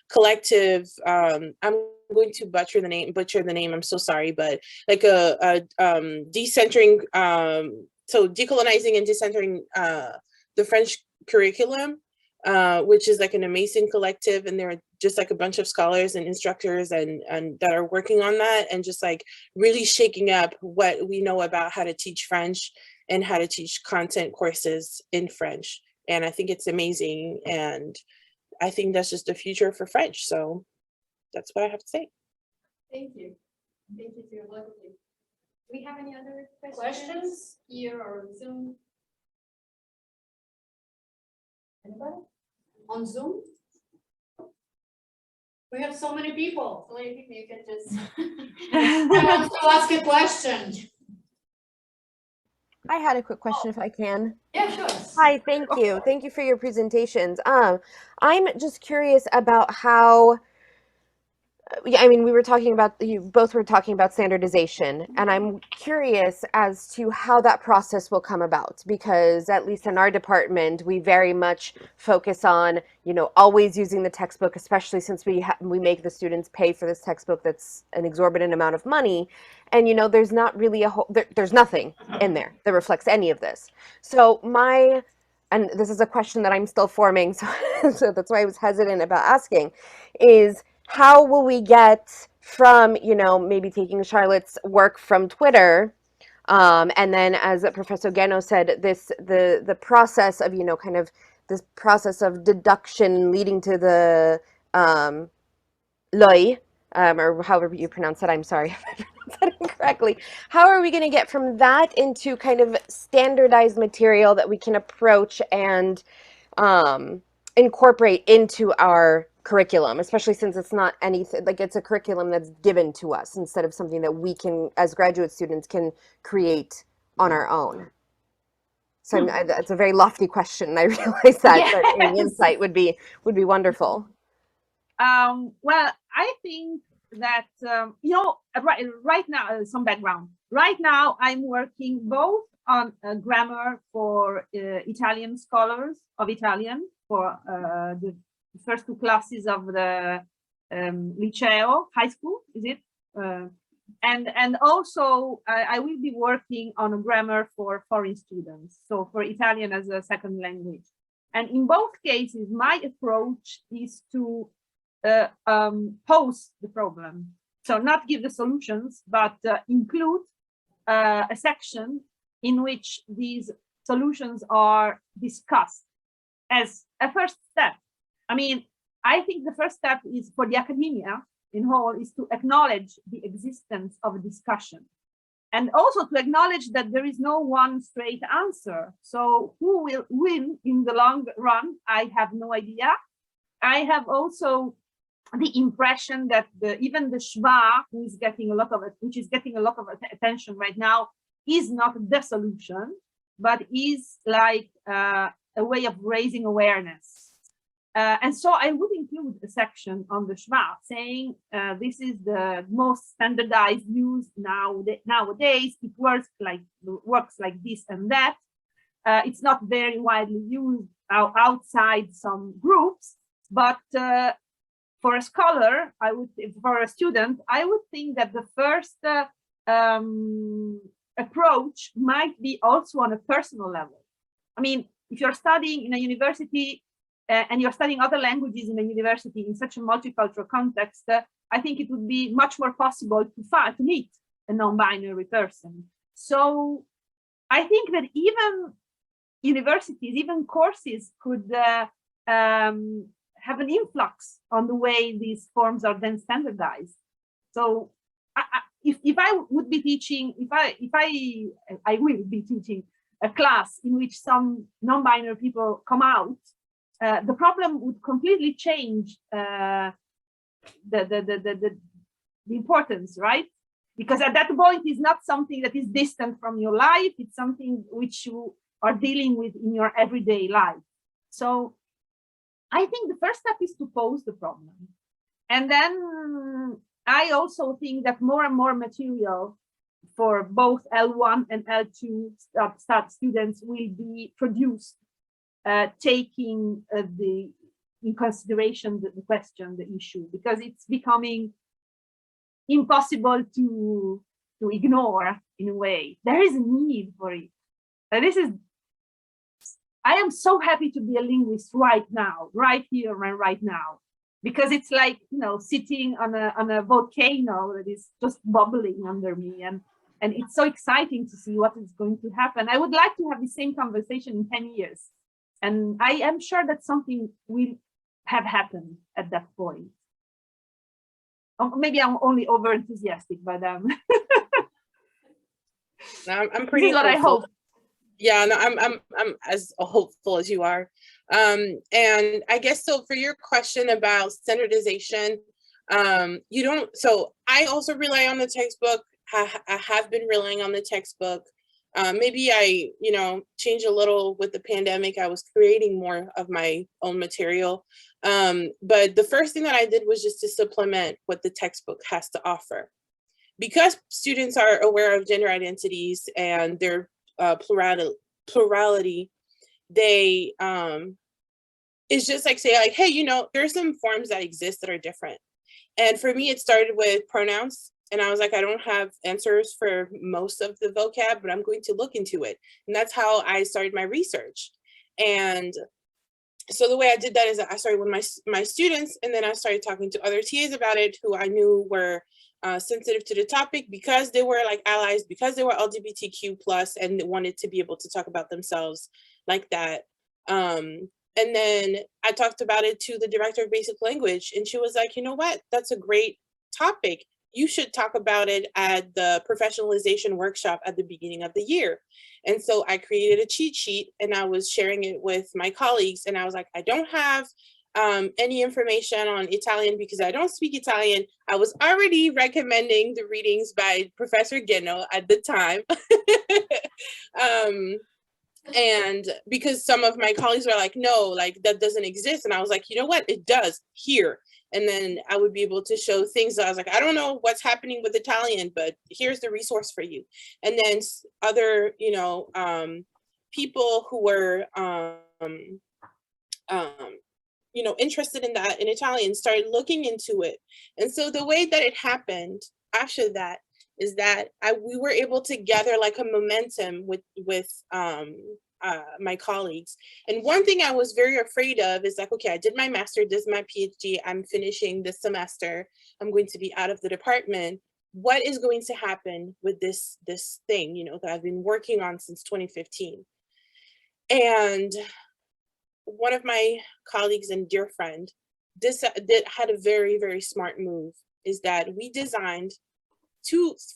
collective, I'm going to butcher the name, I'm so sorry, but like a decentering, so decolonizing and decentering the French curriculum, which is like an amazing collective, and there are just like a bunch of scholars and instructors and that are working on that, and just like really shaking up what we know about how to teach French and how to teach content courses in French. And I think it's amazing, and I think that's just the future for French. So that's what I have to say. Thank you. Thank you for your both of you. Do we have any other questions here or on Zoom? Anybody? On Zoom? We have so many people. So maybe you can just. I want to ask a question. I had a quick question if I can. Yeah, sure. Hi, thank you. Thank you for your presentations. I'm just curious about how, I mean, you both were talking about standardization, and I'm curious as to how that process will come about, because at least in our department, we very much focus on, you know, always using the textbook, especially since we make the students pay for this textbook that's an exorbitant amount of money. And, you know, there's not really there's nothing in there that reflects any of this. So and this is a question that I'm still forming, so that's why I was hesitant about asking, is how will we get from, you know, maybe taking Charlotte's work from Twitter And then, as Professor Gheno said, the process of, kind of this process of deduction leading to the loi, or however you pronounce it. I'm sorry if I pronounced that incorrectly. How are we going to get from that into kind of standardized material that we can approach and incorporate into our curriculum, especially since it's not anything, like it's a curriculum that's given to us instead of something that we can, as graduate students, can create on our own. So that's a very lofty question. I realize that, but any insight would be wonderful. Well, I think that, right now, some background. Right now, I'm working both on a grammar for Italian scholars of Italian for the first two classes of the liceo, high school, is it? And also I will be working on a grammar for foreign students, so for Italian as a second language. And in both cases, my approach is to pose the problem. So not give the solutions, but include a section in which these solutions are discussed as a first step. I mean, I think the first step is for the academia in whole is to acknowledge the existence of a discussion, and also to acknowledge that there is no one straight answer. So who will win in the long run? I have no idea. I have also the impression that even the schwa, who is getting a lot of attention right now, is not the solution, but is like a way of raising awareness. And so I would include a section on the schwa saying this is the most standardized use nowadays. It works like this and that. It's not very widely used outside some groups, but for a scholar, for a student, I would think that the first approach might be also on a personal level. I mean, if you're studying in a university and you're studying other languages in a university in such a multicultural context, I think it would be much more possible to meet a non-binary person. So I think that even universities, even courses could have an influx on the way these forms are then standardized. So if I would be teaching, I will be teaching a class in which some non-binary people come out, the problem would completely change the importance, right? Because at that point, it's not something that is distant from your life. It's something which you are dealing with in your everyday life. So I think the first step is to pose the problem. And then I also think that more and more material for both L1 and L2 start students will be produced, taking in consideration the question, the issue, because it's becoming impossible to ignore in a way. There is a need for it. I am so happy to be a linguist right now, right here and right now, because it's like, sitting on a volcano that is just bubbling under me, and it's so exciting to see what is going to happen. I would like to have the same conversation in 10 years, and I am sure that something will have happened at that point. Maybe I'm only over enthusiastic, but I'm pretty. This is what I hope. Yeah, no, I'm as hopeful as you are. And I guess so for your question about standardization, so I also rely on the textbook. I have been relying on the textbook. Maybe I, changed a little with the pandemic. I was creating more of my own material. But the first thing that I did was just to supplement what the textbook has to offer. Because students are aware of gender identities and their plurality, they it's just like say like, hey, there's some forms that exist that are different. And for me, it started with pronouns, and I was like, I don't have answers for most of the vocab, but I'm going to look into it. And that's how I started my research. And so the way I did that is I started with my students, and then I started talking to other TAs about it who I knew were sensitive to the topic because they were like allies, because they were LGBTQ plus and they wanted to be able to talk about themselves like that. And then I talked about it to the director of basic language and she was like, you know what, that's a great topic. You should talk about it at the professionalization workshop at the beginning of the year. And so I created a cheat sheet and I was sharing it with my colleagues and I was like, I don't have any information on Italian because I don't speak Italian. I was already recommending the readings by Professor Gheno at the time. And because some of my colleagues were like, no, like that doesn't exist. And I was like, you know what, it does here. And then I would be able to show things that I was like, I don't know what's happening with Italian, but here's the resource for you. And then other, you know, people who were, you know, interested in that in Italian started looking into it. And so the way that it happened after that is that we were able to gather like a momentum with my colleagues. And one thing I was very afraid of is like, okay, I did my master, this is my PhD, I'm finishing this semester, I'm going to be out of the department. What is going to happen with this thing, you know, that I've been working on since 2015? And one of my colleagues and dear friend had a very, very smart move, is that we designed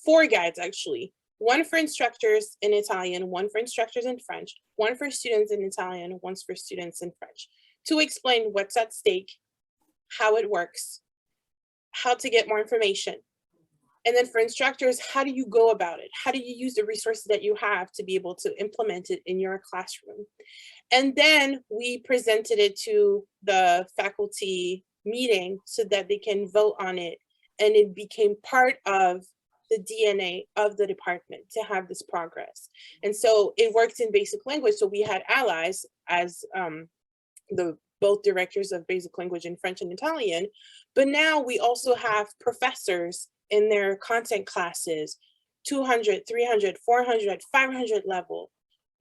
4 guides actually, one for instructors in Italian, one for instructors in French, one for students in Italian, one for students in French, to explain what's at stake, how it works, how to get more information. And then for instructors, how do you go about it? How do you use the resources that you have to be able to implement it in your classroom? And then we presented it to the faculty meeting so that they can vote on it. And it became part of the DNA of the department to have this progress. And so it worked in basic language. So we had allies as both directors of basic language in French and Italian, but now we also have professors in their content classes, 200, 300, 400, 500 level,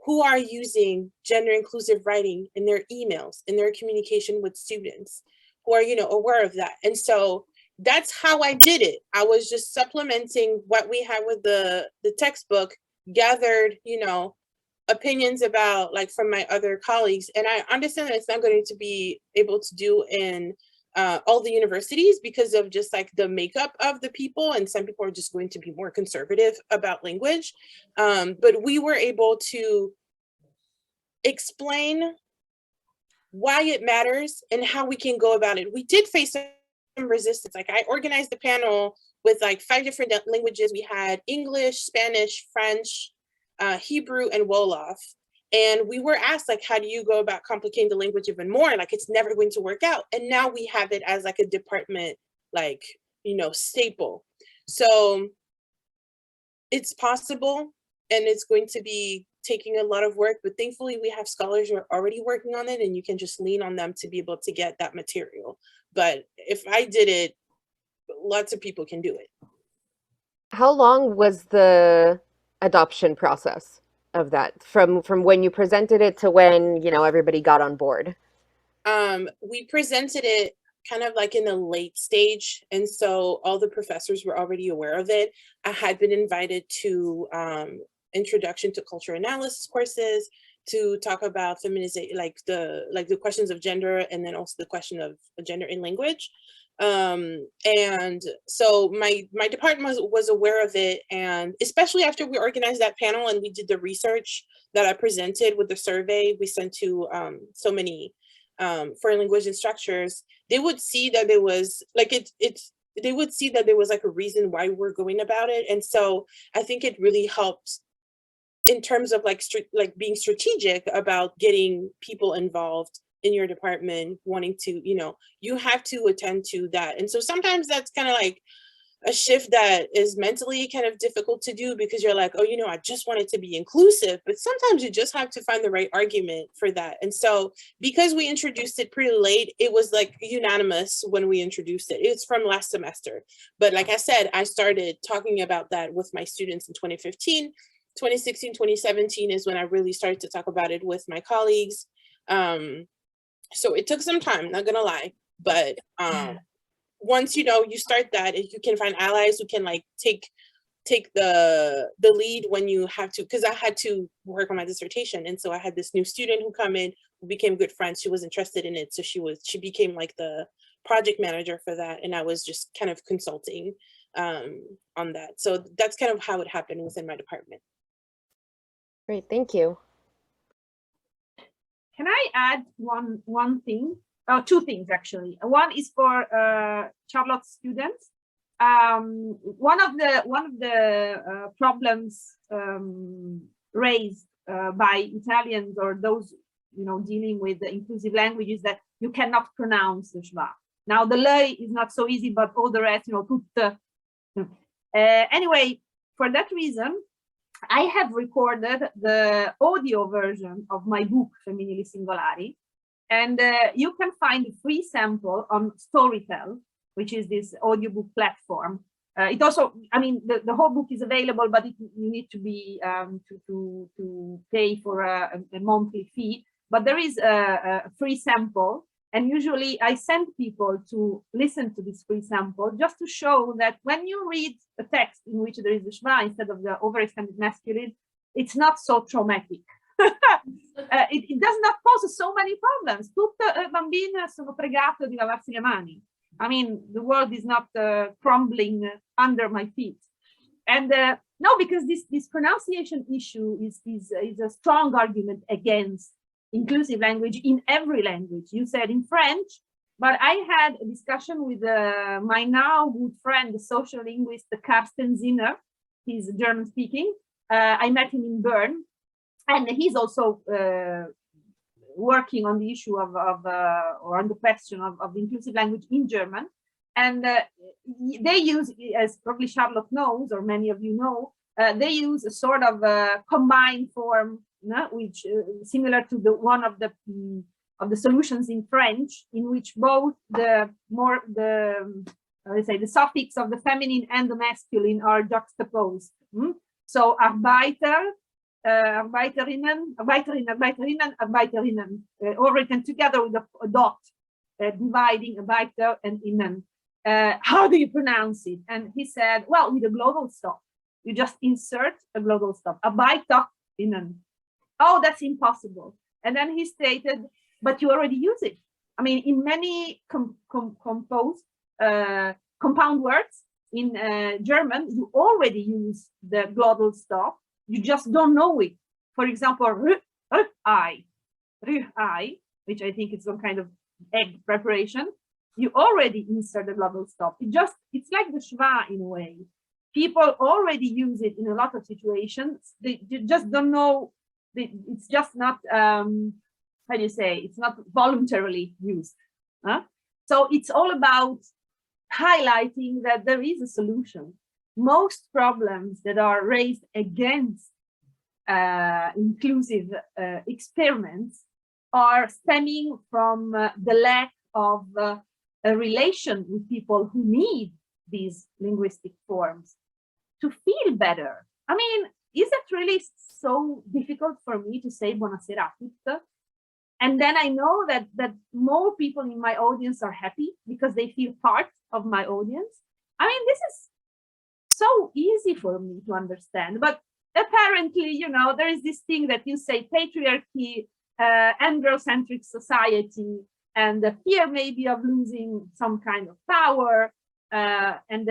who are using gender inclusive writing in their emails, in their communication with students, who are, you know, aware of that. And so that's how I did it. I was just supplementing what we had with the textbook, gathered, you know, opinions about like from my other colleagues. And I understand that it's not going to be able to do in all the universities because of just like the makeup of the people. And some people are just going to be more conservative about language. But we were able to explain why it matters and how we can go about it. We did face some resistance. Like I organized the panel with like 5 different languages. We had English, Spanish, French, Hebrew, and Wolof. And we were asked, like, how do you go about complicating the language even more? Like, it's never going to work out. And now we have it as like a department, like, you know, staple. So it's possible, and it's going to be taking a lot of work, but thankfully we have scholars who are already working on it, and you can just lean on them to be able to get that material. But if I did it, lots of people can do it. How long was the adoption process of that from when you presented it to when, you know, everybody got on board? We presented it kind of like in a late stage, and so all the professors were already aware of it. I had been invited to introduction to cultural analysis courses to talk about feminization, like the questions of gender, and then also the question of gender in language. And so my department was aware of it, and especially after we organized that panel and we did the research that I presented with the survey we sent to so many foreign language instructors, they would see that there was like they would see that there was like a reason why we're going about it. And so I think it really helped in terms of like being strategic about getting people involved in your department, wanting to, you know, you have to attend to that. And so sometimes that's kind of like a shift that is mentally kind of difficult to do, because you're like, oh, you know, I just want it to be inclusive, but sometimes you just have to find the right argument for that. And so because we introduced it pretty late, it was like unanimous when we introduced it. It's from last semester. But like I said, I started talking about that with my students in 2015. 2016, 2017 is when I really started to talk about it with my colleagues. So it took some time, not gonna lie, but once you start that, you can find allies who can like take the lead when you have to, because I had to work on my dissertation, and so I had this new student who come in who became good friends. She was interested in it, so she became like the project manager for that, and I was just kind of consulting on that. So that's kind of how it happened within my department. Great, thank you. Can I add one thing? Oh, two things actually. One is for Charlotte's students. One of the problems raised by Italians or those dealing with the inclusive language is that you cannot pronounce the schwa. Now the le is not so easy, but all the rest, tutte. Anyway, for that reason, I have recorded the audio version of my book Femminili Singolari, and you can find a free sample on Storytel, which is this audiobook platform. It also, I mean, the whole book is available, but you need to be to pay for a monthly fee. But there is a free sample, and usually I send people to listen to this free sample just to show that when you read a text in which there is the schwa instead of the overextended masculine, it's not so traumatic. It does not pose so many problems. Tutte le bambine sono pregate di lavarsi le mani. I mean, the world is not crumbling under my feet. And no, because this pronunciation issue is a strong argument against inclusive language in every language. You said in French, but I had a discussion with my now good friend, the sociolinguist Carsten Zinner. He's German speaking. I met him in Bern, and he's also working on the issue of or on the question of inclusive language in German. And they use, as probably Charlotte knows, or many of you know, they use a sort of combined form, which similar to the one of the solutions in French, in which both the suffix of the feminine and the masculine are juxtaposed. So Arbeiter, Arbeiterinnen, Arbeiterinnen, Arbeiterinnen, Arbeiterinnen, all written together with a dot, dividing Arbeiter and Innen. How do you pronounce it? And he said, well, with a glottal stop. You just insert a glottal stop. Arbeiterinnen. Oh, that's impossible. And then he stated, but you already use it. I mean, in many compound words in German, you already use the glottal stop. You just don't know it. For example, I, which I think is some kind of egg preparation. You already insert the glottal stop. It's like the schwa in a way. People already use it in a lot of situations. They just don't know. It's just not, how do you say? It's not voluntarily used. So it's all about highlighting that there is a solution. Most problems that are raised against inclusive experiments are stemming from the lack of a relation with people who need these linguistic forms to feel better. I mean, is it really so difficult for me to say buonasera a tutte? And then I know that more people in my audience are happy because they feel part of my audience. I mean, this is so easy for me to understand, but apparently, there is this thing that you say patriarchy, androcentric society, and the fear maybe of losing some kind of power. And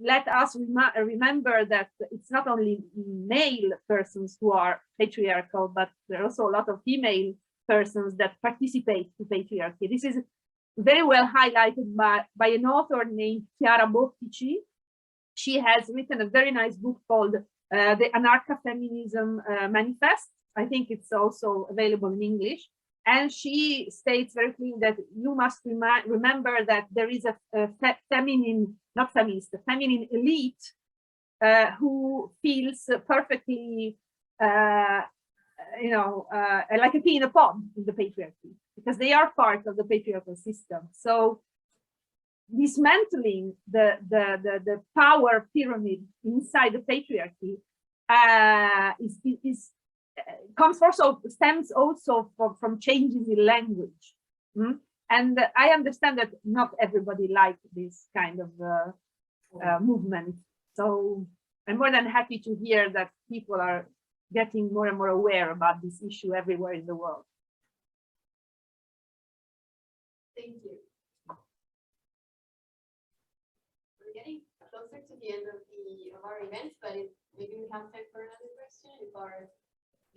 let us remember that it's not only male persons who are patriarchal, but there are also a lot of female persons that participate to patriarchy. This is very well highlighted by an author named Chiara Bottici. She has written a very nice book called The Anarcha-Feminism Manifest. I think it's also available in English. And she states very clearly that you must remember that there is a feminine, not feminist, a feminine elite who feels perfectly, like a pea in a pod in the patriarchy, because they are part of the patriarchal system. So dismantling the power pyramid inside the patriarchy stems also from changes in language. And I understand that not everybody likes this kind of movement. So I'm more than happy to hear that people are getting more and more aware about this issue everywhere in the world. Thank you. We're getting closer to the end of our event, but maybe we have time for another question if our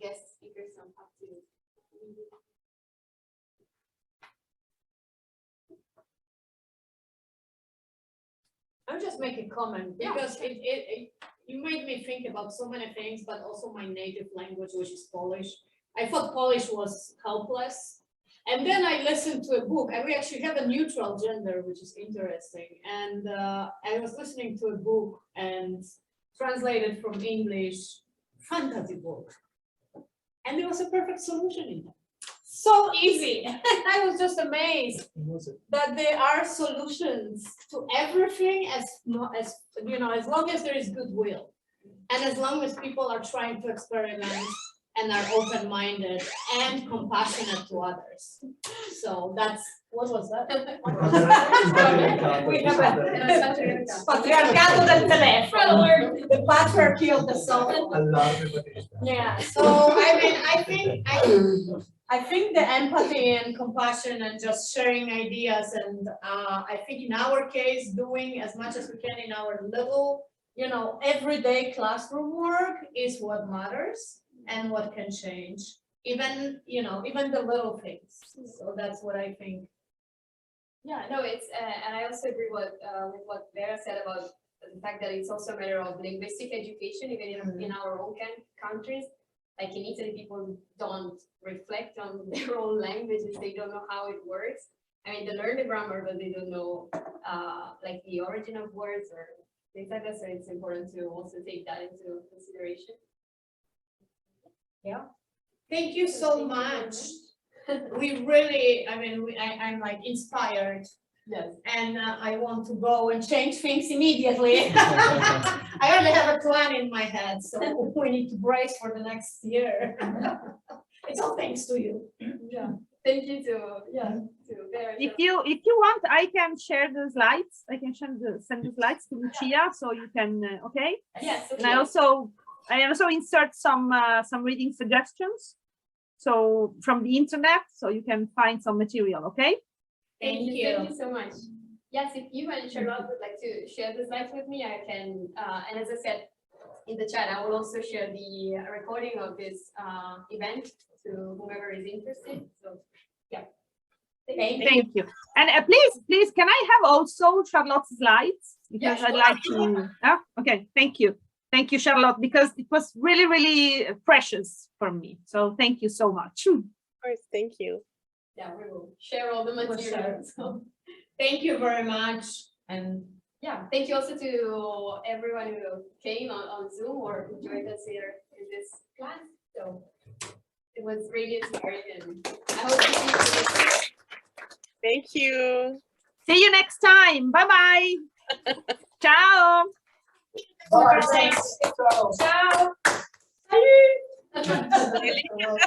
guest speakers don't have to. I'll just make a comment because you made me think about so many things, but also my native language, which is Polish. I thought Polish was helpless. And then I listened to a book, and we actually have a neutral gender, which is interesting. And I was listening to a book and translated from English, fantasy book. And there was a perfect solution in it. So easy. I was just amazed that there are solutions to everything as long as there is goodwill. And as long as people are trying to experiment and are open-minded and compassionate to others. So that's, what was that? We have a patriarcato del telefono, the patriarchy of the soul. Yeah, so I mean, I think the empathy and compassion and just sharing ideas, and I think in our case, doing as much as we can in our little, everyday classroom work is what matters and what can change, even the little things. So that's what I think. Yeah, no, it's and I also agree with what Vera said about the fact that it's also a matter of linguistic education, even in our own countries. Like in Italy, people don't reflect on their own languages. They don't know how it works. I mean, they learn the grammar, but they don't know like the origin of words or things like that. So it's important to also take that into consideration. Yeah. Thank you so much. We really, I'm like inspired. Yes. And I want to go and change things immediately. I already have a plan in my head, so we need to brace for the next year. It's all thanks to you. Yeah. Thank you to Vera. If you want, I can share the slides. I can send the slides to Lucia, so you can. Okay. Yes. Okay. And I also insert some reading suggestions, so from the internet, so you can find some material. Okay. Thank you so much. Yes, if you and Charlotte would like to share the slides with me, I can. And as I said in the chat, I will also share the recording of this event to whomever is interested. So, yeah. Thank you. And please, can I have also Charlotte's slides? Because I'd like to. Okay, thank you. Thank you, Charlotte, because it was really, really precious for me. So thank you so much. Of course, thank you. Yeah, we will share all the material. So. Thank you very much. And yeah, thank you also to everyone who came on Zoom or who joined us here in this class. So it was really inspiring, and I hope to see you. Thank you. See you next time. Bye-bye. Ciao. Ciao. Ciao. Salut.